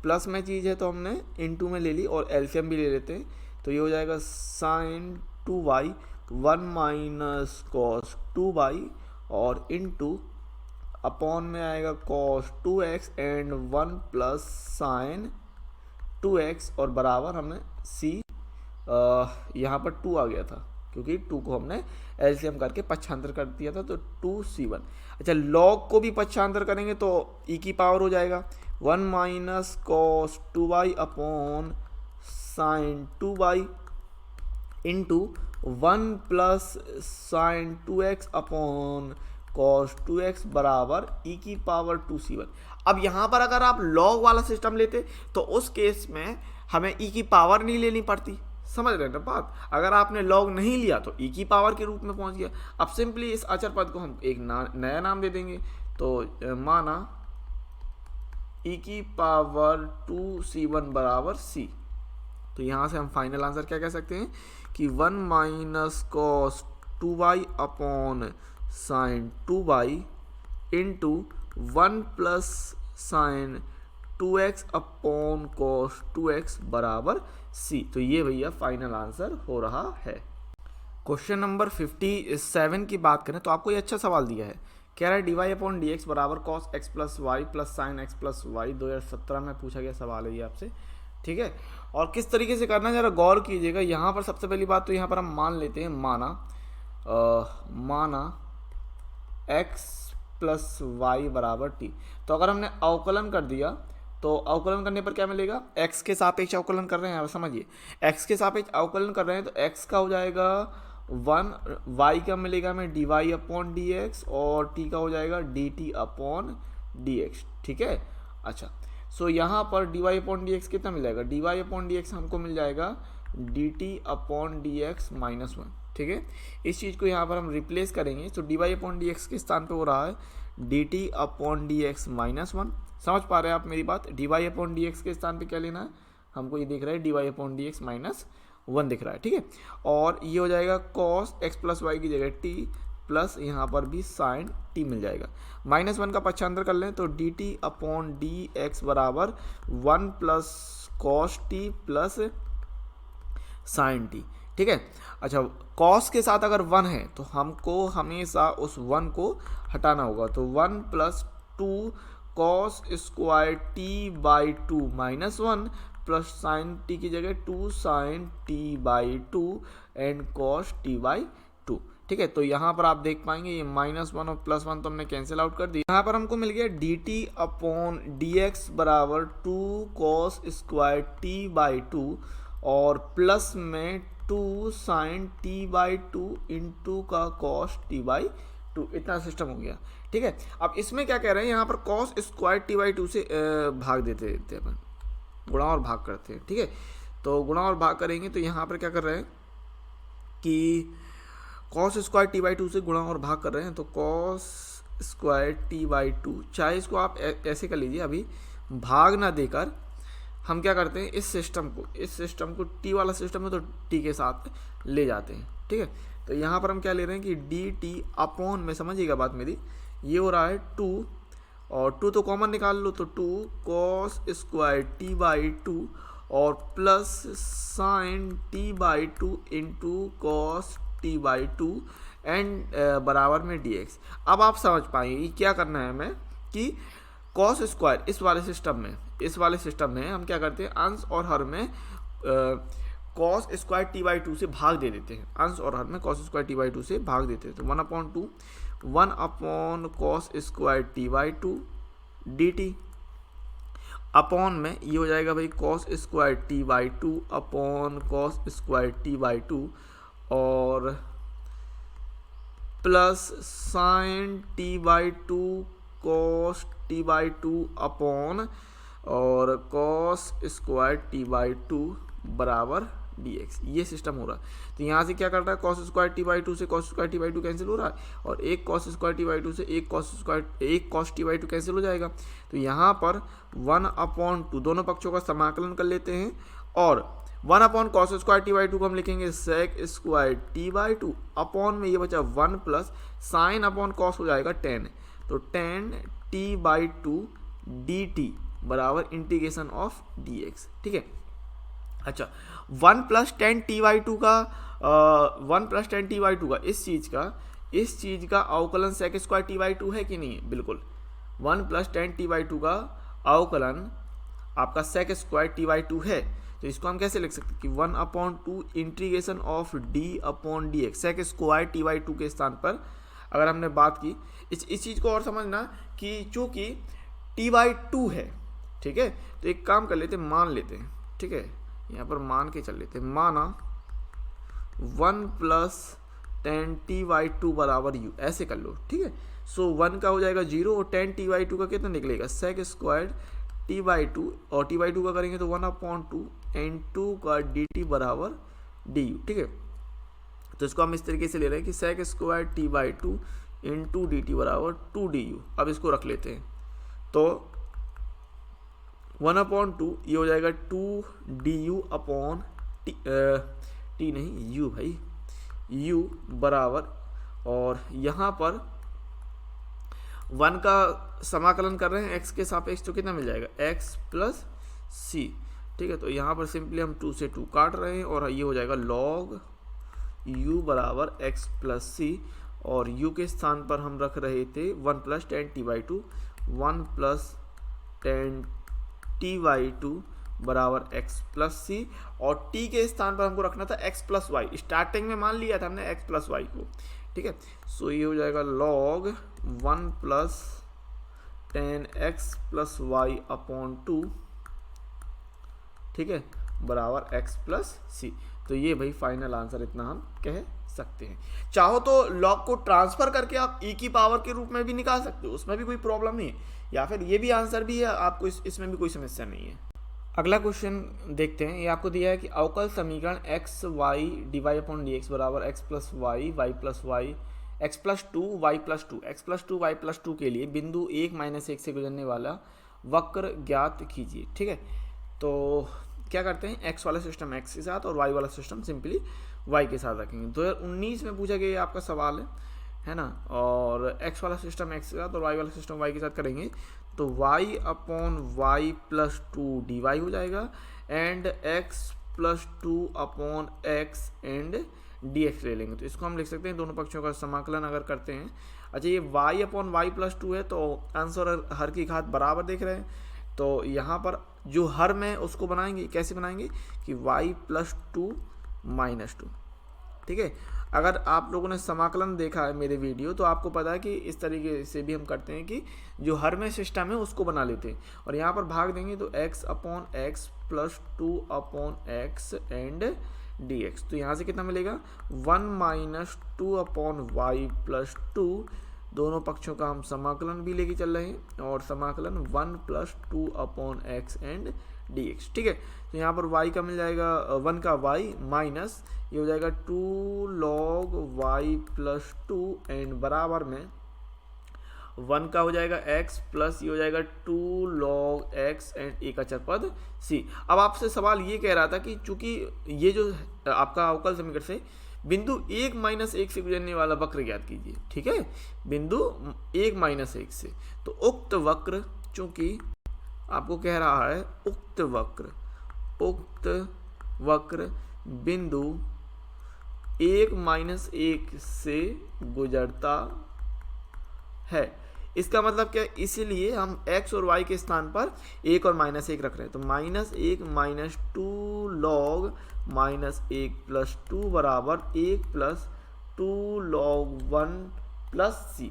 S1: प्लस में चीज़ है तो हमने इनटू में ले ली और एलसीएम भी ले लेते हैं, तो ये हो जाएगा sign 2y 1 minus cos 2y और इनटू अपॉन में आएगा cos 2x and 1 plus sign 2x और बराबर हमने c यहाँ पर 2 आ गया था क्योंकि 2 को हमने एलसीएम करके पक्षांतर कर दिया था, तो 2c1। अच्छा, लॉग को भी पक्षांतर करेंगे तो e की पावर हो जाएगा 1 minus cos 2y upon sine 2y into 1 plus sign 2x upon cos 2x बराबर e की पावर 2c1। अब यहाँ पर अगर आप लॉग वाला सिस्टम लेते तो उस केस में हमें e की पावर नहीं लेनी पड़ती, समझ रहे हैं ना बात। अगर आपने लॉग नहीं लिया तो e की पावर के रूप में पहुँच गया। अब सिंपली इस अचर पद को हम एक नया नाम दे देंगे, तो माना e की पावर 2c1 बराबर c। तो यहाँ से हम फाइनल आंसर क्या कह सकते हैं कि 1 minus cos 2y upon sine 2y into 1 plus sign 2x upon cos 2x बराबर c। तो ये भैया फाइनल आंसर हो रहा है। क्वेश्चन नंबर 57 की बात करें तो आपको ये अच्छा सवाल दिया है, कह रहा है dy अपॉन डी एक्स बराबर cos x plus Y plus sine x plus y. 2017 में पूछा गया सवाल है ये आपसे। ठीक है, और किस तरीके से करना है जरा गौर कीजिएगा। यहाँ पर सबसे पहली बात तो यहाँ पर हम मान लेते हैं, माना x प्लस वाई बराबर t। तो अगर हमने अवकलन कर दिया तो अवकलन करने पर क्या मिलेगा, x के सापेक्ष अवकलन कर रहे हैं, समझिए x के सापेक्ष अवकलन कर रहे हैं तो x का हो जाएगा 1, y का मिलेगा हमें dy अपॉन डी एक्स और t का हो जाएगा dt अपॉन डी एक्स। ठीक है, अच्छा सो यहाँ पर dy अपॉन डी एक्स कितना मिलेगा, dy अपॉन डी एक्स हमको मिल जाएगा dt अपॉन डी एक्स -1। ठीक है। इस चीज़ को यहाँ पर हम रिप्लेस करेंगे, तो d Y upon D x के स्थान पे हो रहा है d t upon D x minus one. समझ पा रहे हैं आप मेरी बात? D Y upon D x के स्थान पे क्या लेना है हमको, ये दिख रहा है D Y upon D x minus one दिख रहा है, ठीक है। और ये हो जाएगा कॉस एक्स प्लस वाई की जगह टी प्लस यहाँ पर भी साइन टी मिल जाएगा। माइनस वन का पक्षांतर कर लें तो d t upon D x बराबर one plus cos t plus sine t, ठीक है। अच्छा, कॉस के साथ अगर वन है तो हमको हमेशा उस वन को हटाना होगा, तो one plus two cos square t by two minus one plus sine t की जगह two sine t by two and cos t by two, ठीक है। तो यहाँ पर आप देख पाएंगे ये माइनस वन और प्लस वन तो हमने कैंसिल आउट कर दी। यहाँ पर हमको मिल गया d t upon D x बराबर two cos square t by two और प्लस में two sine t by two into का कॉस टी बाई टू, इतना सिस्टम हो गया, ठीक है। अब इसमें क्या कह रहे हैं, यहाँ पर cos square t by two से भाग देते अपन, गुणा और भाग करते हैं, ठीक है। तो गुणा और भाग करेंगे तो यहाँ पर क्या कर रहे हैं कि cos square t by two से गुणा और भाग कर रहे हैं, तो cos square t by to, चाहे इसको आप ऐसे कर लीजिए, अभी भाग ना देकर हम क्या करते हैं, इस सिस्टम को टी वाला सिस्टम है तो टी के साथ ले जाते हैं, ठीक है। तो यहाँ पर हम क्या ले रहे हैं कि डी टी अपॉन में, समझिएगा बात मेरी, ये हो रहा है टू और टू तो कॉमन निकाल लो, तो two cos square t by two और plus sine t by two into cos t by two and बराबर में डी एक्स। अब आप समझ पाएंगे क्या करना है हमें कि कॉस स्क्वायर इस वाले सिस्टम में हम क्या करते हैं, अंश और हर में cos square t by two से भाग दे देते हैं, अंश और हर में cos square t by two से भाग देते हैं, तो one upon two one upon cos square t by two D t upon में ये हो जाएगा भाई cos square t by two upon cos square t by two और plus sine t by two cos t by two upon और cos square t by to बराबर d x, ये system हो रहा है। तो यहाँ से क्या कर रहा है, cos square t by two से cos square t by two cancel हो रहा है और एक cos square t by two से एक cos t by two cancel हो जाएगा। तो यहाँ पर वन अपॉन टू दोनों पक्षों का समाकलन कर लेते हैं और one upon cos square t by two को हम लिखेंगे sec square t by two upon में ये बचा one plus sine upon cos हो जाएगा टेन, तो tan t by two D T बराबर इंटीग्रेशन ऑफ डी एक्स, ठीक है। अच्छा, one plus tan t by two का इस चीज़ का अवकलन sec square t by two है कि नहीं है, बिल्कुल। One plus tan t by two का अवकलन आपका sec square t by two है, तो इसको हम कैसे लिख सकते हैं कि one upon two integration of D upon D x, sec square t by two के स्थान पर अगर हमने बात की, इस चीज़ को और समझना कि चूँकि टी बाई टू है, ठीक है, तो एक काम कर लेते हैं, मान लेते हैं, ठीक है, यहाँ पर मान के चल लेते हैं, माना one plus tan t by to बराबर यू, ऐसे कर लो, ठीक है। सो वन का हो जाएगा जीरो और टेन टी बाई टू का कितना निकलेगा, sec square t by two और टी बाई टू का करेंगे तो one upon two into का डी टी बराबर डी यू, ठीक है। तो इसको हम इस तरीके से ले रहे हैं कि sec square t by two into D T बराबर टू डी यू। अब इसको रख लेते हैं, तो वन अपॉन टू ये हो जाएगा two d u upon t नहीं यू भाई, यू बराबर, और यहाँ पर वन का समाकलन कर रहे हैं एक्स के सापेक्ष, तो कितना मिल जाएगा एक्स प्लस सी, ठीक है। तो यहाँ पर सिंपली हम टू से टू काट रहे हैं और ये हो जाएगा लॉग यू बराबर एक्स प्लस सी और यू के स्थान पर हम रख रहे थे one plus tan t by to, one plus tan t by to बराबर एक्स प्लस सी और टी के स्थान पर हमको रखना था एक्स प्लस वाई, स्टार्टिंग में मान लिया था हमने एक्स प्लस वाई को, ठीक है। सो ये हो जाएगा log one plus tan x plus y upon two, ठीक है, बराबर एक्स प्लस सी। तो ये भाई फाइनल आंसर इतना हम कह सकते हैं। चाहो तो लॉग को ट्रांसफर करके आप ई की पावर के रूप में भी निकाल सकते हो, उसमें भी कोई प्रॉब्लम नहीं है, या फिर ये भी आंसर भी है, आपको इसमें भी कोई समस्या नहीं है। अगला क्वेश्चन देखते हैं। ये आपको दिया है कि अवकल समीकरण x y D Y upon D x बराबर x plus y y plus y x plus two y plus two x plus two y plus two के लिए बिंदु 1-1 से गुजरने वाला वक्र ज्ञात कीजिए। ठीक है, तो क्या करते हैं, एक्स वाला सिस्टम एक्स के साथ और वाई वाला सिस्टम सिंपली वाई के साथ रखेंगे। 2019 में पूछा गया आपका सवाल है ना, और एक्स वाला सिस्टम एक्स के साथ और वाई वाला सिस्टम वाई के साथ करेंगे तो y upon y plus two d y हो जाएगा and x plus two upon x and D x ले लेंगे। तो इसको हम लिख सकते हैं दोनों पक्षों का समाकलन अगर करते हैं। अच्छा, ये y upon y plus two है तो अंश और हर की घात बराबर देख रहे हैं, तो यहाँ पर जो हर में उसको बनाएंगे, कैसे बनाएंगे कि y plus two minus two. ठीक है, अगर आप लोगों ने समाकलन देखा है मेरे वीडियो तो आपको पता है कि इस तरीके से भी हम करते हैं कि जो हर में सिस्टम है उसको बना लेते हैं और यहाँ पर भाग देंगे तो x upon x plus two upon x and D x. तो यहाँ से कितना मिलेगा 1 minus two upon y plus two, दोनों पक्षों का हम समाकलन भी लेके चल रहे हैं और समाकलन 1 plus two upon x and D x. ठीक है, तो यहाँ पर y का मिल जाएगा 1 का y माइनस ये हो जाएगा 2 log y plus two and बराबर में 1 का हो जाएगा x प्लस ये हो जाएगा 2 log x एंड एक अचर पद c। अब आपसे सवाल ये कह रहा था कि चूंकि ये जो आपका अवकल समीकरण से बिंदु 1-1 से गुजरने वाला वक्र ज्ञात कीजिए। ठीक है, बिंदु 1-1 से, तो उक्त वक्र चूंकि आपको कह रहा है उक्त वक्र बिंदु 1-1 से गुजरता है। इसका मतलब क्या है, इसीलिए हम x और y के स्थान पर 1 और -1 रख रहे हैं। तो -1 माइनस 2 log -1 प्लस 2 बराबर 1 प्लस 2 log 1 प्लस c।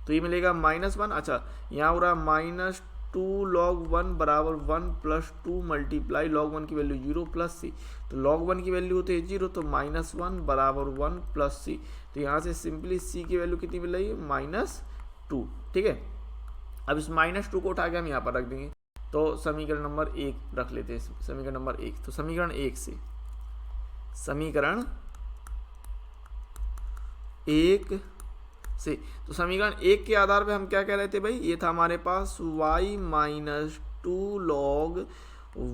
S1: तो ये मिलेगा -1। अच्छा, यहाँ हो रहा है -2 log 1 बराबर 1 प्लस 2 मल्टीप्लाई log 1 की वैल्यू 0 प्लस c। तो log 1 की वैल्यू होती है 0, तो -1 बराबर 1 प्लस c। तो यहाँ से सिंपली c की वैल्यू कितनी मिल रही है -2। ठीक है, अब इस -2 को उठा के हम यहाँ पर रख देंगे तो समीकरण नंबर 1 रख लेते हैं। समीकरण नंबर 1, तो समीकरण 1 से तो समीकरण 1 के आधार पे हम क्या कह रहे थे भाई, ये था हमारे पास y minus 2 log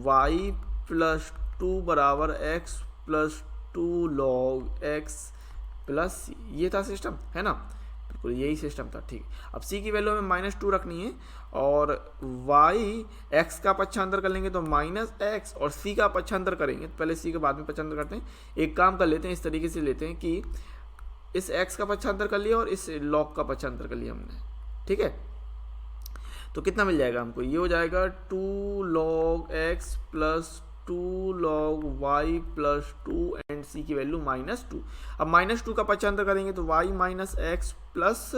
S1: y plus 2 बराबर x plus 2 log x plus c। ये था सिस्टम, है ना, बिल्कुल यही सिस्टम था। ठीक, अब c की वैल्यू हमें -2 रखनी है और y x का पक्षांतर कर लेंगे तो -x और c का पक्षांतर करेंगे, तो पहले c का बाद में पक्षांतर करते हैं। एक काम कर लेते हैं, इस तरीके से लेते हैं कि इस x का पक्षांतर कर लिया और इस log का पक्षांतर कर लिया हमने। ठीक है, तो कितना मिल जाएगा हमको, ये हो जाएगा 2 log x plus 2 log y plus 2 and c की वैल्यू -2। अब -2 का पक्षांतर करेंगे तो y minus x plus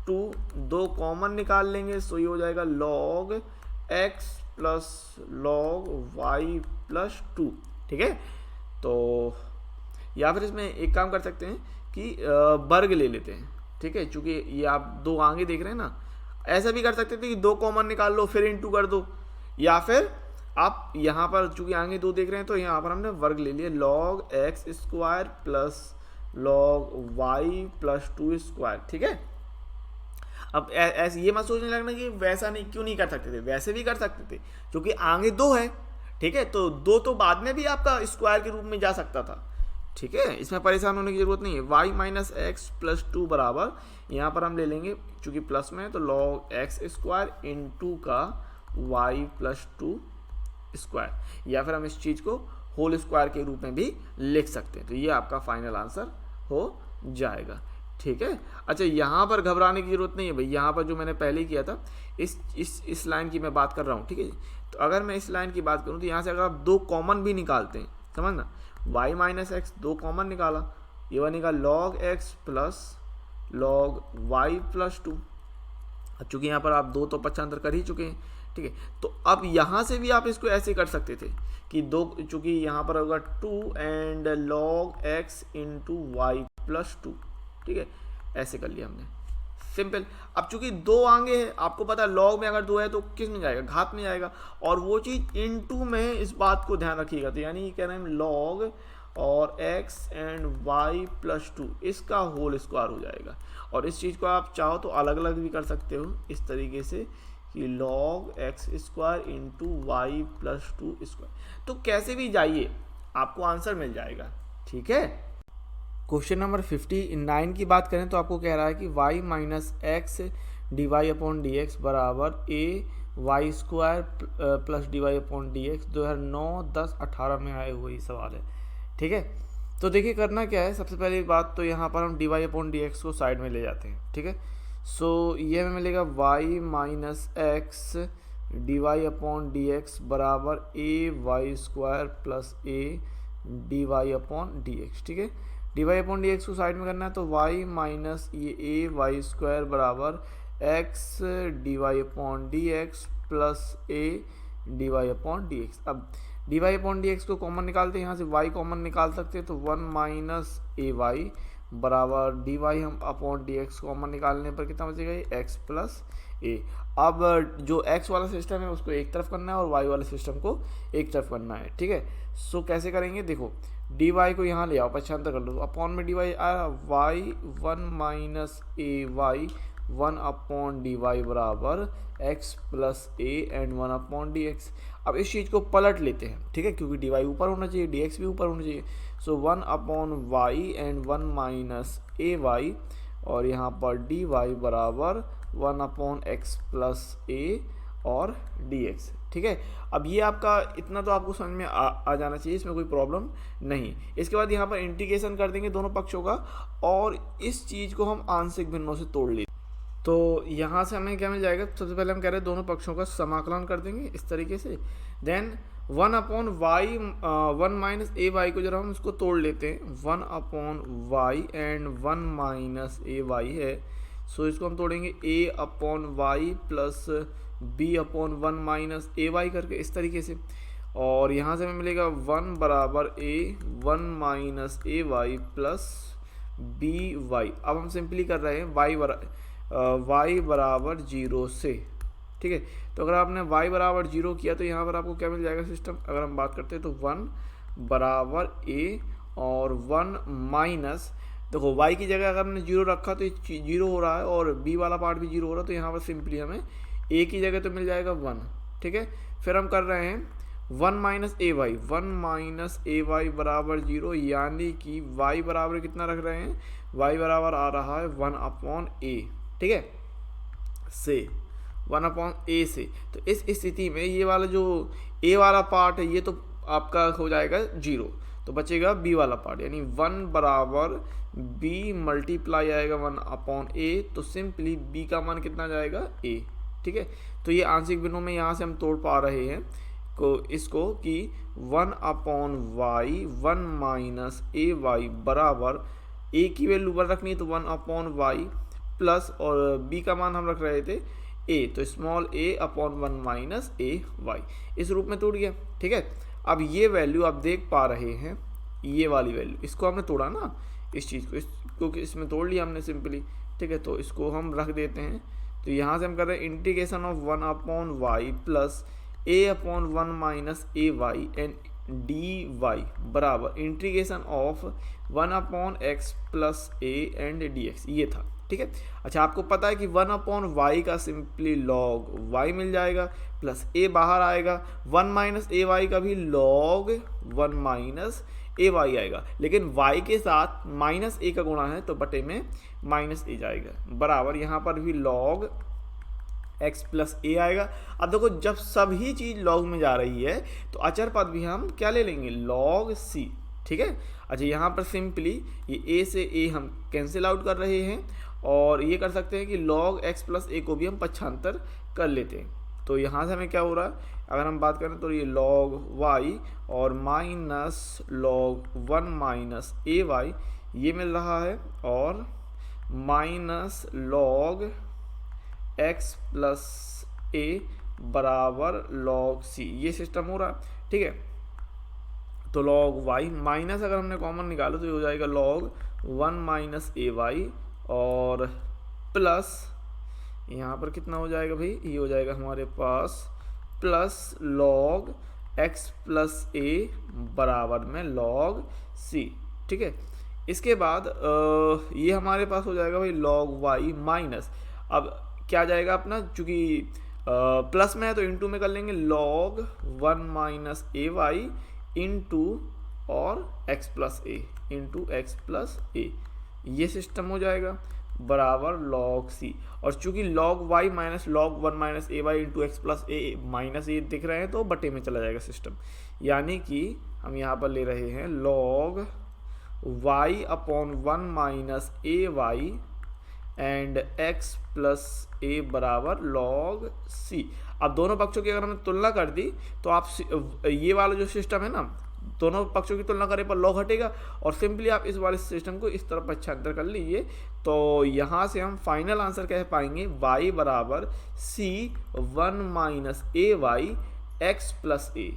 S1: 2, 2 common निकाल लेंगे, सो ये हो जाएगा log x plus log y plus 2। ठीक है, तो या फिर इसमें एक काम कर सकते हैं कि वर्ग ले लेते हैं। ठीक है, चूंकि ये आप 2 आगे देख रहे हैं ना, ऐसा भी कर सकते थे कि 2 कॉमन निकाल लो फिर इंटू कर दो, या फिर आप यहाँ पर चूंकि आगे 2 देख रहे हैं तो यहाँ पर हमने वर्ग ले लिया log x square plus log y plus 2 square. ठीक है, अब ऐसे ये मत सोचने लगना कि वैसा नहीं, क्यों नहीं कर सकते थे, वैसे भी कर सकते थे क्योंकि आगे 2 है। ठीक है, तो 2 तो बाद में भी आपका स्क्वायर के रूप में जा सकता था। ठीक है, इसमें परेशान होने की जरूरत नहीं है। y माइनस एक्स प्लस 2 बराबर यहाँ पर हम ले लेंगे चूंकि प्लस में है तो log x स्क्वायर इंटू का y प्लस 2 स्क्वायर, या फिर हम इस चीज़ को होल स्क्वायर के रूप में भी लिख सकते हैं। तो ये आपका फाइनल आंसर हो जाएगा। ठीक है, अच्छा यहाँ पर घबराने की जरूरत नहीं है भाई, यहाँ पर जो मैंने पहले किया था इस लाइन की मैं बात कर रहा हूँ। ठीक है, तो अगर मैं इस लाइन की बात करूँ तो यहाँ से अगर आप 2 कॉमन भी निकालते हैं, समझना, y माइनस एक्स 2 कॉमन निकाला, ये बनेगा log x plus log y plus 2। अब चूंकि यहाँ पर आप 2 तो पक्षांतर कर ही चुके हैं। ठीक है, तो अब यहाँ से भी आप इसको ऐसे कर सकते थे कि 2, चूंकि यहाँ पर होगा 2 and log x into y plus 2। ठीक है, ऐसे कर लिया हमने, सिंपल। अब चूंकि दो आगे है, आपको पता है लॉग में अगर दो है तो किस में जाएगा, घात में जाएगा, और वो चीज़ इनटू में है, इस बात को ध्यान रखिएगा। तो यानी कह रहे हैं लॉग और x एंड y प्लस 2 इसका होल स्क्वायर हो जाएगा। और इस चीज़ को आप चाहो तो अलग अलग भी कर सकते हो इस तरीके से कि log x square into y plus 2 square. तो कैसे भी जाइए आपको आंसर मिल जाएगा, ठीक है। क्वेश्चन नंबर 59 की बात करें तो आपको कह रहा है कि y minus x D Y upon D x बराबर a y square plus d Y upon D x 2009, 10, 18 में आए हुए सवाल है, ठीक है। तो देखिए करना क्या है, सबसे पहली बात तो यहाँ पर हम d Y upon D x को साइड में ले जाते हैं, ठीक है। सो ये हमें मिलेगा y minus x D Y upon D x बराबर a y square plus a d Y upon D x, ठीक है। D Y upon D x को साइड में करना है तो y माइनस ये ए वाई स्क्वायर बराबर x D Y upon D x plus a d Y upon D x. अब d Y upon D x को कॉमन निकालते हैं, यहाँ से y कॉमन निकाल सकते हैं तो 1 माइनस ए वाई बराबर डी वाई हम अपॉन डी एक्स कॉमन निकालने पर कितना बचेगा, एक्स प्लस ए। अब जो एक्स वाला सिस्टम है उसको एक तरफ करना है और वाई वाले सिस्टम को एक तरफ करना है, ठीक है। सो कैसे करेंगे, देखो डी वाई को यहाँ ले आओ, पक्षांतर कर लो, तो अपॉन में डी वाई आया Y 1 minus a Y 1 upon D Y बराबर x plus a and 1 upon D x. अब इस चीज़ को पलट लेते हैं, ठीक है, क्योंकि डी वाई ऊपर होना चाहिए, डी एक्स भी ऊपर होना चाहिए। So 1 upon y and 1 minus a y, और यहाँ पर डी वाई बराबर 1 अपॉन एक्स प्लस ए और डी एक्स, ठीक है। अब ये आपका इतना तो आपको समझ में आ जाना चाहिए, इसमें कोई प्रॉब्लम नहीं। इसके बाद यहाँ पर इंटीग्रेशन कर देंगे दोनों पक्षों का, और इस चीज़ को हम आंशिक भिन्नों से तोड़ लेंगे। तो यहाँ से हमें क्या मिल जाएगा, सबसे पहले हम कह रहे हैं दोनों पक्षों का समाकलन कर देंगे इस तरीके से। Then 1 upon y 1 minus a y को जरा हम इसको तोड़ लेते हैं, 1 upon y and 1 minus a y है। सो इसको हम तोड़ेंगे a upon y plus b upon 1 minus a y करके इस तरीके से। और यहाँ से हमें मिलेगा 1 बराबर ए 1 minus a Y plus b Y. अब हम सिंपली कर रहे हैं y बराबर 0 से, ठीक है। तो अगर आपने y बराबर 0 किया तो यहाँ पर आपको क्या मिल जाएगा सिस्टम, अगर हम बात करते हैं तो 1 बराबर a और 1 माइनस, देखो y की जगह अगर हमने 0 रखा तो ये 0 हो रहा है और b वाला पार्ट भी 0 हो रहा है, तो यहाँ पर सिंपली हमें a की जगह तो मिल जाएगा 1, ठीक है। फिर हम कर रहे हैं 1 minus a Y, 1 minus a Y बराबर 0, यानी कि y बराबर कितना रख रहे हैं, y बराबर आ रहा है 1 अपॉन ए, ठीक है, से 1 अपॉन ए से। तो इस स्थिति में ये वाला जो ए वाला पार्ट है ये तो आपका हो जाएगा 0, तो बचेगा बी वाला पार्ट, यानी 1 बराबर बी मल्टीप्लाई आएगा 1 अपॉन ए, तो सिंपली बी का मान कितना जाएगा, ए, ठीक है। तो ये आंशिक भिन्नों में यहाँ से हम तोड़ पा रहे हैं को इसको कि 1 upon y 1 minus a Y बराबर ए की वैल्यू 1 रखनी है तो 1 अपॉन वाई प्लस, और बी का मान हम रख रहे थे ए, तो small A upon 1 minus a Y, इस रूप में टूट गया, ठीक है। अब ये वैल्यू आप देख पा रहे हैं, ये वाली वैल्यू, इसको हमने तोड़ा ना इस चीज़ को, क्योंकि इसमें तोड़ लिया हमने सिंपली, ठीक है। तो इसको हम रख देते हैं, तो यहाँ से हम कर रहे हैं integration of 1 upon y plus a upon 1 minus a y and d Y बराबर integration of 1 upon x plus a and D x, ये था, ठीक है। अच्छा, आपको पता है कि 1 अपॉन वाई का सिंपली लॉग वाई मिल जाएगा, प्लस ए बाहर आएगा, 1 माइनस ए वाई का भी लॉग 1 माइनस ए वाई आएगा, लेकिन वाई के साथ माइनस ए का गुणा है तो बटे में माइनस ए जाएगा, बराबर यहाँ पर भी लॉग एक्स प्लस ए आएगा। अब देखो जब सभी चीज़ लॉग में जा रही है तो अचर पद भी हम क्या ले लेंगे, लॉग सी, ठीक है। अच्छा, यहाँ पर सिंपली ये ए से ए हम कैंसिल आउट कर रहे हैं, और ये कर सकते हैं कि लॉग एक्स प्लस ए को भी हम पक्षांतर कर लेते हैं। तो यहाँ से हमें क्या हो रहा है, अगर हम बात करें तो ये लॉग वाई और minus log 1 minus a Y ये मिल रहा है, और minus log x plus a बराबर लॉग सी, ये सिस्टम हो रहा है, ठीक है। तो लॉग वाई माइनस अगर हमने कॉमन निकालो तो ये हो जाएगा लॉग 1 माइनस ए वाई, और प्लस यहाँ पर कितना हो जाएगा भाई, ये हो जाएगा हमारे पास plus log x plus a बराबर में लॉग c। ठीक है, इसके बाद ये हमारे पास हो जाएगा भाई लॉग y माइनस, अब क्या जाएगा अपना, चूंकि प्लस में है तो इंटू में कर लेंगे, log 1 minus a y into और x plus a into x plus a, ये सिस्टम हो जाएगा बराबर लॉग सी। और चूंकि log y minus log 1 minus a y into x plus a minus a दिख रहे हैं तो बटे में चला जाएगा सिस्टम, यानी कि हम यहाँ पर ले रहे हैं log y upon 1 minus a y and x plus a बराबर लॉग c। अब दोनों पक्षों की अगर हमने तुलना कर दी तो आप ये वाला जो सिस्टम है ना, दोनों पक्षों की तुलना करें पर लॉग हटेगा और सिंपली आप इस वाले सिस्टम को इस तरफ पक्षांतर कर लीजिए, तो यहाँ से हम फाइनल आंसर कह पाएंगे y बराबर c 1 minus a Y x plus ए।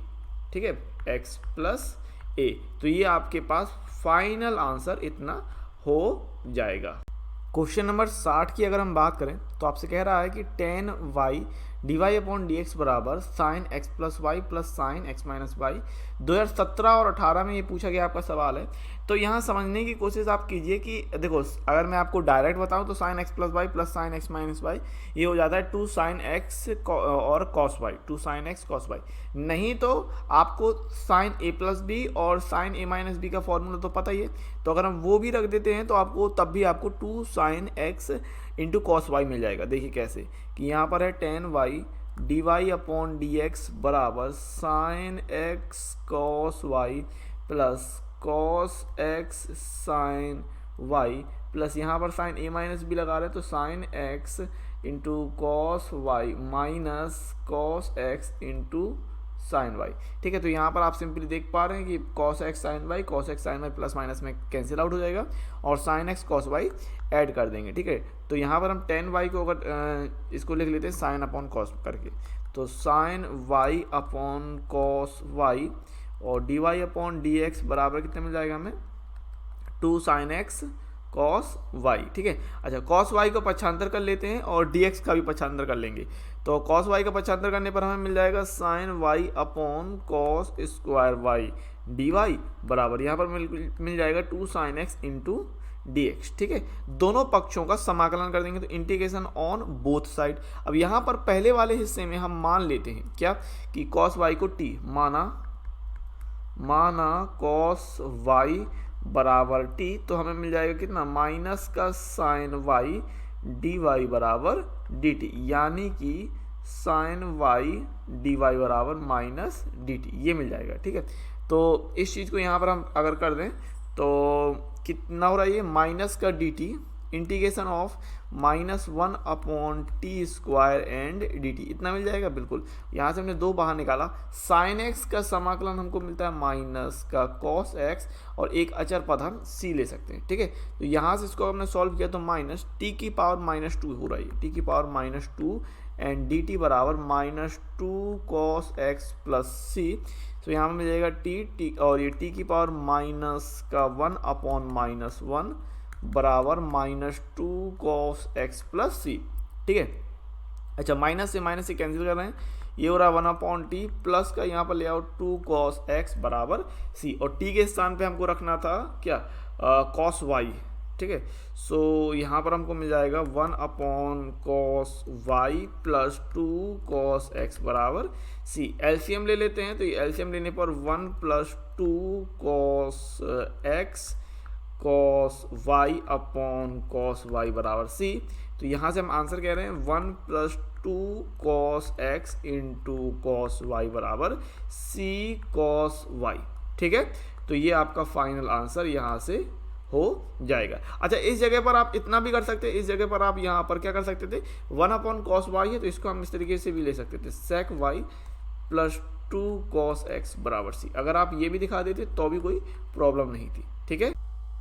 S1: ठीक है, x प्लस ए, तो ये आपके पास फाइनल आंसर इतना हो जाएगा। क्वेश्चन नंबर 60 की अगर हम बात करें तो आपसे कह रहा है कि tan y dy upon D x बराबर sine x plus Y plus sine x minus y. 2017 और 18 में ये पूछा गया आपका सवाल है, तो यहाँ समझने की कोशिश आप कीजिए कि देखो अगर मैं आपको डायरेक्ट बताऊँ तो sine x plus Y plus sine x minus y ये हो जाता है 2 साइन एक्स और cos y, 2 sine x cos y. नहीं तो आपको साइन ए प्लस बी और साइन ए माइनस बी का फॉर्मूला तो पता ही है, तो अगर हम वो भी रख देते हैं तो आपको तब भी आपको 2 sine x into cos y मिल जाएगा। देखिए कैसे कि यहाँ पर है tan y d Y upon D x बराबर sine x cos y plus cos x sine y plus यहाँ पर साइन ए माइनस बी लगा रहे हैं तो sine x into cos y minus cos x into sine y. ठीक है, तो यहाँ पर आप सिंपली देख पा रहे हैं कि cos x sine y plus minus में कैंसिल आउट हो जाएगा और sine x cos y add कर देंगे। ठीक है, तो यहाँ पर हम tan y को अगर इसको लिख लेते हैं साइन अपॉन कॉस करके, तो sine y upon cos y और d Y upon D x बराबर कितना मिल जाएगा हमें, 2 साइन एक्स कॉस वाई। ठीक है, अच्छा कॉस वाई को पक्षांतर कर लेते हैं और डी एक्स का भी पक्षांतर कर लेंगे, तो कॉस वाई का पक्षांतर करने पर हमें मिल जाएगा sine y upon cos square y D Y बराबर यहाँ पर मिल जाएगा 2 sine x into D x. ठीक है, दोनों पक्षों का समाकलन कर देंगे तो इंटीग्रेशन ऑन बोथ साइड। अब यहाँ पर पहले वाले हिस्से में हम मान लेते हैं क्या कि कॉस वाई को टी माना कॉस वाई बराबर टी, तो हमें मिल जाएगा कितना, माइनस का साइन वाई डी वाई बराबर डी टी, यानी कि साइन वाई डी वाई बराबर माइनस डी टी, ये मिल जाएगा। ठीक है, तो इस चीज़ को यहाँ पर हम अगर कर दें तो कितना हो रहा है, ये माइनस का d T integration of -1 upon t square and d T, इतना मिल जाएगा। बिल्कुल, यहाँ से हमने 2 बाहर निकाला, साइन एक्स का समाकलन हमको मिलता है माइनस का कॉस एक्स और एक अचर पद हम सी ले सकते हैं। ठीक है, तो यहाँ से इसको हमने सॉल्व किया तो माइनस टी की पावर -2 हो रही है, टी की पावर -2 एंड डी टी बराबर -2 कॉस एक्स प्लस सी। तो यहाँ में मिल जाएगा टी और ये टी की पावर माइनस का 1 अपॉन -1 बराबर -2 कॉस एक्स प्लस सी। ठीक है, अच्छा माइनस से कैंसिल कर रहे हैं, ये हो रहा है 1 अपॉन टी प्लस का यहाँ पर ले आओ 2 कॉस एक्स बराबर सी और टी के स्थान पे हमको रखना था क्या, कॉस वाई। ठीक है, सो यहाँ पर हमको मिल जाएगा 1 upon cos y plus 2 cos x बराबर सी। एलसीएम ले लेते हैं, तो ये एलसीएम लेने पर 1 plus 2 cos x cos y upon cos y बराबर सी। तो यहाँ से हम आंसर कह रहे हैं 1 plus 2 cos x into cos y बराबर सी कॉस वाई। ठीक है, तो ये आपका फाइनल आंसर यहाँ से हो जाएगा। अच्छा, इस जगह पर आप इतना भी कर सकते हैं, इस जगह पर आप यहाँ पर क्या कर सकते थे, 1 अपॉन कॉस वाई है तो इसको हम इस तरीके से भी ले सकते थे, sec y plus 2 cos x बराबर सी। अगर आप ये भी दिखा देते तो भी कोई प्रॉब्लम नहीं थी। ठीक है,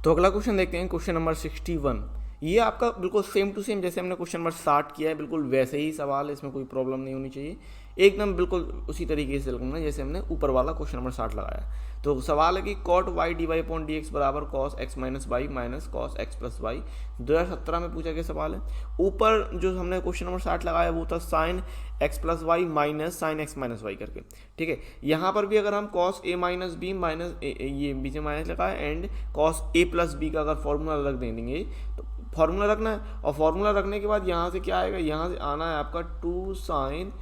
S1: तो अगला क्वेश्चन देखते हैं, क्वेश्चन नंबर 61। ये आपका बिल्कुल सेम टू सेम जैसे हमने क्वेश्चन नंबर 60 किया है, बिल्कुल वैसे ही सवाल है, इसमें कोई प्रॉब्लम नहीं होनी चाहिए। एकदम बिल्कुल उसी तरीके से लगाना जैसे हमने ऊपर वाला क्वेश्चन नंबर 60 लगाया। तो सवाल है कि cot y dy upon D x बराबर cos x minus y minus cos x plus y 2017 में पूछा गया सवाल है। ऊपर जो हमने क्वेश्चन नंबर 60 लगाया वो था sin x plus y minus sine x minus y करके, ठीक है। यहाँ पर भी अगर हम cos a minus b minus ये बीच में माइनस लगा है and cos a plus b का अगर फॉर्मूला रख देंगे तो फॉर्मूला रखना है, और फॉर्मूला रखने के बाद यहाँ से क्या आएगा, यहाँ से आना है आपका 2 sin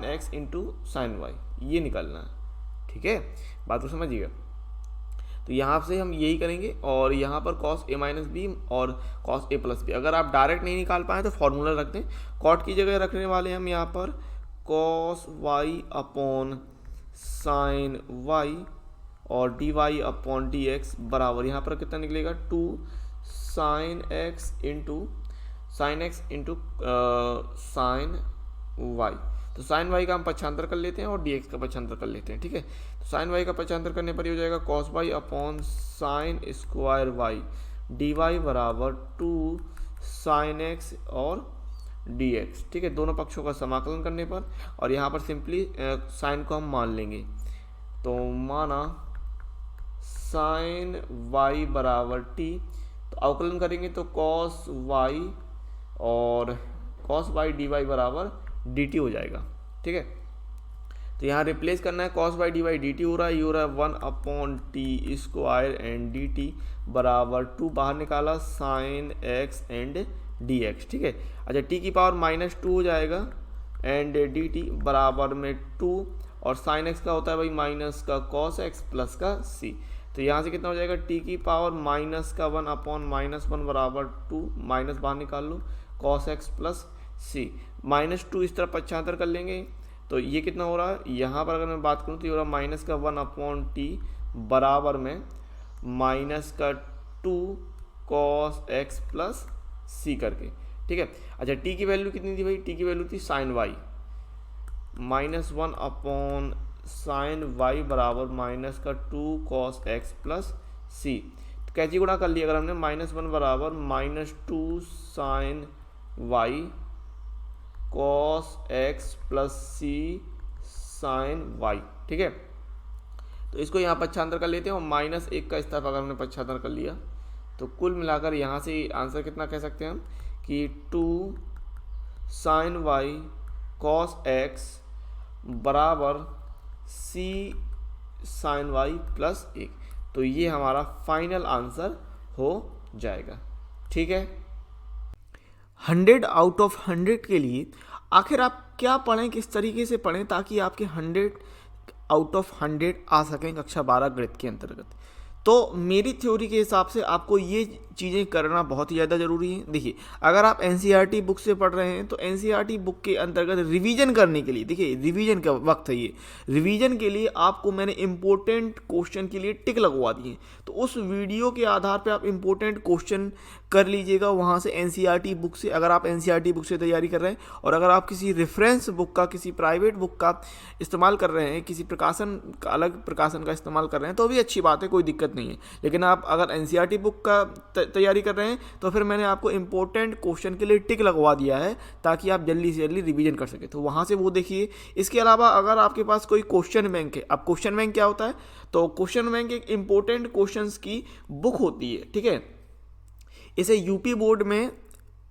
S1: x into sine y, ये निकलना है, ठीक है। बात को समझिएगा। तो यहाँ से हम यही करेंगे और यहाँ पर cos a माइनस बी और cos a प्लस बी। अगर आप डायरेक्ट नहीं निकाल पाए तो फॉर्मूला रख दें। कॉट की जगह रखने वाले हम यहाँ पर cos y upon sine y और d Y upon D x बराबर यहाँ पर कितना निकलेगा 2 sin x into sine x into sine y. तो साइन वाई का हम पक्षांतर कर लेते हैं और डी एक्स का पक्षांतर कर लेते हैं, ठीक है। तो साइन वाई का पक्षांतर करने पर ये हो जाएगा cos y upon sine square y D Y बराबर 2 sin x और डी एक्स, ठीक है। दोनों पक्षों का समाकलन करने पर और यहाँ पर सिंपली साइन को हम मान लेंगे। तो माना साइन वाई बराबर टी, तो अवकलन करेंगे तो cos वाई और cos वाई डी वाई बराबर डी टी हो जाएगा, ठीक है। तो यहाँ रिप्लेस करना है, cos y D y d t हो रहा है, ये हो रहा है 1 upon t square and d T बराबर 2 बाहर निकाला sine x and D x, ठीक है। अच्छा टी की पावर -2 हो जाएगा एंड डी टी बराबर में 2 और साइन एक्स का होता है भाई माइनस का cos एक्स प्लस का c। तो यहाँ से कितना हो जाएगा टी की पावर -1 अपॉन -1 बराबर 2, माइनस बाहर निकाल लो cos एक्स प्लस c, -2 इस तरफ पक्षांतर कर लेंगे। तो ये कितना हो रहा है, यहाँ पर अगर मैं बात करूँ तो ये हो रहा है -1 अपॉन टी बराबर में -2 cos एक्स प्लस c करके, ठीक है। अच्छा टी की वैल्यू कितनी थी भाई, टी की वैल्यू थी sine y, -1 upon sine y बराबर -2 cos एक्स प्लस c। तो कैची गुणा कर लिया अगर हमने, -1 बराबर -2 sine y cos x plus c sine y, ठीक है। तो इसको यहाँ पक्षांतर कर लेते हैं और -1 का इस तरफ अगर हमने पक्षांतर कर लिया तो कुल मिलाकर यहाँ से आंसर कितना कह सकते हैं हम कि 2 साइन वाई cos एक्स बराबर c साइन वाई प्लस 1। तो ये हमारा फाइनल आंसर हो जाएगा, ठीक है। 100 आउट ऑफ 100 के लिए आखिर आप क्या पढ़ें, किस तरीके से पढ़ें ताकि आपके 100 आउट ऑफ 100 आ सकें कक्षा 12 गणित के अंतर्गत। तो मेरी थ्योरी के हिसाब से आपको ये चीज़ें करना बहुत ही ज़्यादा ज़रूरी है। देखिए अगर आप एनसीईआरटी बुक से पढ़ रहे हैं तो एनसीईआरटी बुक के अंतर्गत रिवीजन करने के लिए, देखिए रिवीजन का वक्त है ये, रिवीजन के लिए आपको मैंने इंपॉर्टेंट क्वेश्चन के लिए टिक लगवा दिए। तो उस वीडियो के आधार पे आप इंपॉर्टेंट क्वेश्चन कर लीजिएगा वहाँ से एनसीईआरटी बुक से, अगर आप एनसीईआरटी बुक से तैयारी कर रहे हैं। और अगर आप किसी रेफरेंस बुक का, किसी प्राइवेट बुक का इस्तेमाल कर रहे हैं, किसी प्रकाशन का, अलग प्रकाशन का इस्तेमाल कर रहे हैं तो भी अच्छी बात है, कोई दिक्कत नहीं है। लेकिन आप अगर एनसीईआरटी बुक का तैयारी कर रहे हैं तो फिर मैंने आपको इंपॉर्टेंट क्वेश्चन के लिए टिक लगवा दिया है ताकि आप जल्दी से जल्दी रिवीजन कर सकें। तो वहाँ से वो देखिए। इसके अलावा अगर आपके पास कोई क्वेश्चन बैंक है, अब क्वेश्चन बैंक क्या होता है, तो क्वेश्चन बैंक एक इंपॉर्टेंट क्वेश्चंस की बुक होती है, ठीक है। इसे यूपी बोर्ड में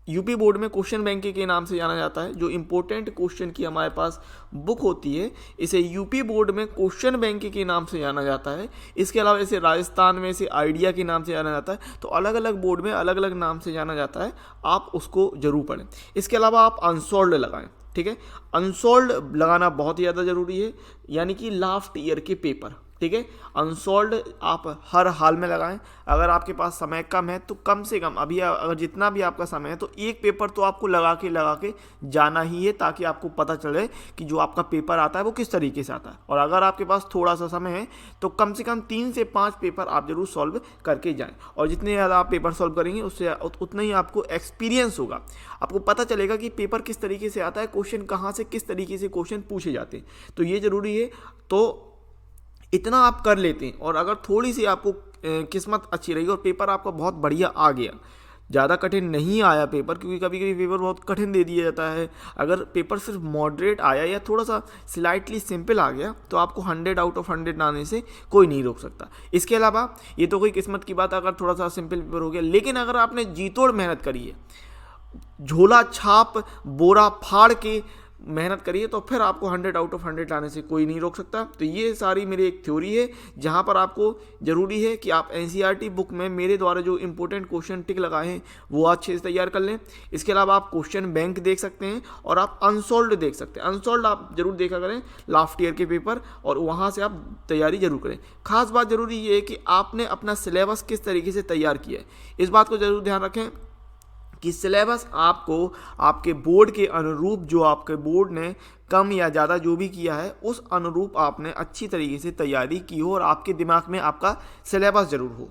S1: क्वेश्चन बैंक के नाम से जाना जाता है। जो इंपॉर्टेंट क्वेश्चन की हमारे पास बुक होती है इसे यूपी बोर्ड में क्वेश्चन बैंक के नाम से जाना जाता है। इसके अलावा इसे राजस्थान में इसे आइडिया के नाम से जाना जाता है। तो अलग अलग बोर्ड में अलग अलग नाम से जाना जाता है, आप उसको जरूर पढ़ें। इसके अलावा आप अनसॉल्व्ड लगाएं, ठीक है। अनसॉल्व्ड लगाना बहुत ही ज़्यादा ज़रूरी है, यानी कि लास्ट ईयर के पेपर, ठीक है। अनसॉल्व्ड आप हर हाल में लगाएं। अगर आपके पास समय कम है तो कम से कम अभी अगर जितना भी आपका समय है तो एक पेपर तो आपको लगा के जाना ही है, ताकि आपको पता चले कि जो आपका पेपर आता है वो किस तरीके से आता है। और अगर आपके पास थोड़ा सा समय है तो कम से कम 3 से 5 पेपर आप जरूर सॉल्व करके जाएं। और जितने ज़्यादा आप पेपर सॉल्व करेंगे उससे उतना ही आपको एक्सपीरियंस होगा, आपको पता चलेगा कि पेपर किस तरीके से आता है, क्वेश्चन कहाँ से किस तरीके से क्वेश्चन पूछे जाते हैं। तो ये ज़रूरी है। तो इतना आप कर लेते हैं और अगर थोड़ी सी आपको किस्मत अच्छी रही और पेपर आपका बहुत बढ़िया आ गया ज़्यादा कठिन नहीं आया पेपर, क्योंकि कभी कभी पेपर बहुत कठिन दे दिया जाता है। अगर पेपर सिर्फ मॉडरेट आया या थोड़ा सा स्लाइटली सिंपल आ गया तो आपको 100 आउट ऑफ 100 आने से कोई नहीं रोक सकता। इसके अलावा ये तो कोई किस्मत की बात, अगर थोड़ा सा सिंपल पेपर हो गया, लेकिन अगर आपने जी तोड़ मेहनत करी है, झोला छाप बोरा फाड़ के मेहनत करिए, तो फिर आपको 100 आउट ऑफ 100 लाने से कोई नहीं रोक सकता। तो ये सारी मेरी एक थ्योरी है, जहाँ पर आपको ज़रूरी है कि आप एनसीईआरटी बुक में मेरे द्वारा जो इंपॉर्टेंट क्वेश्चन टिक लगाए हैं वो अच्छे से तैयार कर लें। इसके अलावा आप क्वेश्चन बैंक देख सकते हैं और आप अनसॉल्व्ड देख सकते हैं। अनसॉल्व्ड आप जरूर देखा करें लास्ट ईयर के पेपर, और वहाँ से आप तैयारी जरूर करें। खास बात जरूरी ये है कि आपने अपना सिलेबस किस तरीके से तैयार किया है, इस बात को जरूर ध्यान रखें कि सिलेबस आपको आपके बोर्ड के अनुरूप, जो आपके बोर्ड ने कम या ज़्यादा जो भी किया है उस अनुरूप आपने अच्छी तरीके से तैयारी की हो और आपके दिमाग में आपका सिलेबस जरूर हो।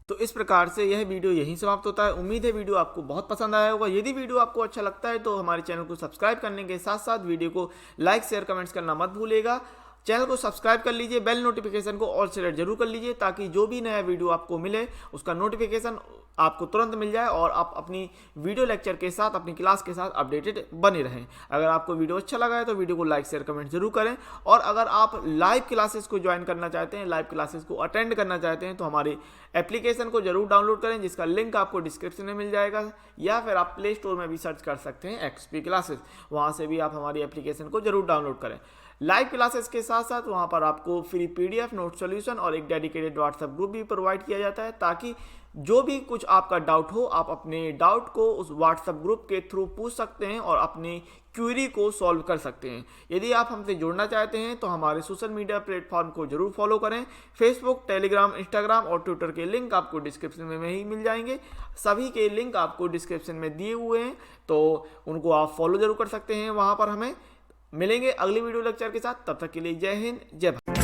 S1: तो इस प्रकार से यह वीडियो यहीं समाप्त होता है। उम्मीद है वीडियो आपको बहुत पसंद आया होगा। यदि वीडियो आपको अच्छा लगता है तो हमारे चैनल को सब्सक्राइब करने के साथ साथ वीडियो को लाइक शेयर कमेंट्स करना मत भूलिएगा। चैनल को सब्सक्राइब कर लीजिए, बेल नोटिफिकेशन को ऑल सेलेक्ट जरूर कर लीजिए, ताकि जो भी नया वीडियो आपको मिले उसका नोटिफिकेशन आपको तुरंत मिल जाए और आप अपनी वीडियो लेक्चर के साथ, अपनी क्लास के साथ अपडेटेड बने रहें। अगर आपको वीडियो अच्छा लगा है तो वीडियो को लाइक शेयर कमेंट जरूर करें, और अगर आप लाइव क्लासेस को ज्वाइन करना चाहते हैं, लाइव क्लासेस को अटेंड करना चाहते हैं, तो हमारे एप्लीकेशन को जरूर डाउनलोड करें, जिसका लिंक आपको डिस्क्रिप्शन में मिल जाएगा, या फिर आप प्ले स्टोर में भी सर्च कर सकते हैं XP क्लासेस, वहाँ से भी आप हमारी एप्लीकेशन को जरूर डाउनलोड करें। लाइव क्लासेस के साथ साथ वहाँ पर आपको फ्री PDF नोट सॉल्यूशन और एक डेडिकेटेड व्हाट्सएप ग्रुप भी प्रोवाइड किया जाता है, ताकि जो भी कुछ आपका डाउट हो आप अपने डाउट को उस व्हाट्सएप ग्रुप के थ्रू पूछ सकते हैं और अपनी क्वेरी को सॉल्व कर सकते हैं। यदि आप हमसे जुड़ना चाहते हैं तो हमारे सोशल मीडिया प्लेटफॉर्म को जरूर फॉलो करें। फेसबुक, टेलीग्राम, इंस्टाग्राम और ट्विटर के लिंक आपको डिस्क्रिप्शन में ही मिल जाएंगे। सभी के लिंक आपको डिस्क्रिप्शन में दिए हुए हैं, तो उनको आप फॉलो जरूर कर सकते हैं। वहाँ पर हमें मिलेंगे अगली वीडियो लेक्चर के साथ। तब तक के लिए जय हिंद, जय भारत।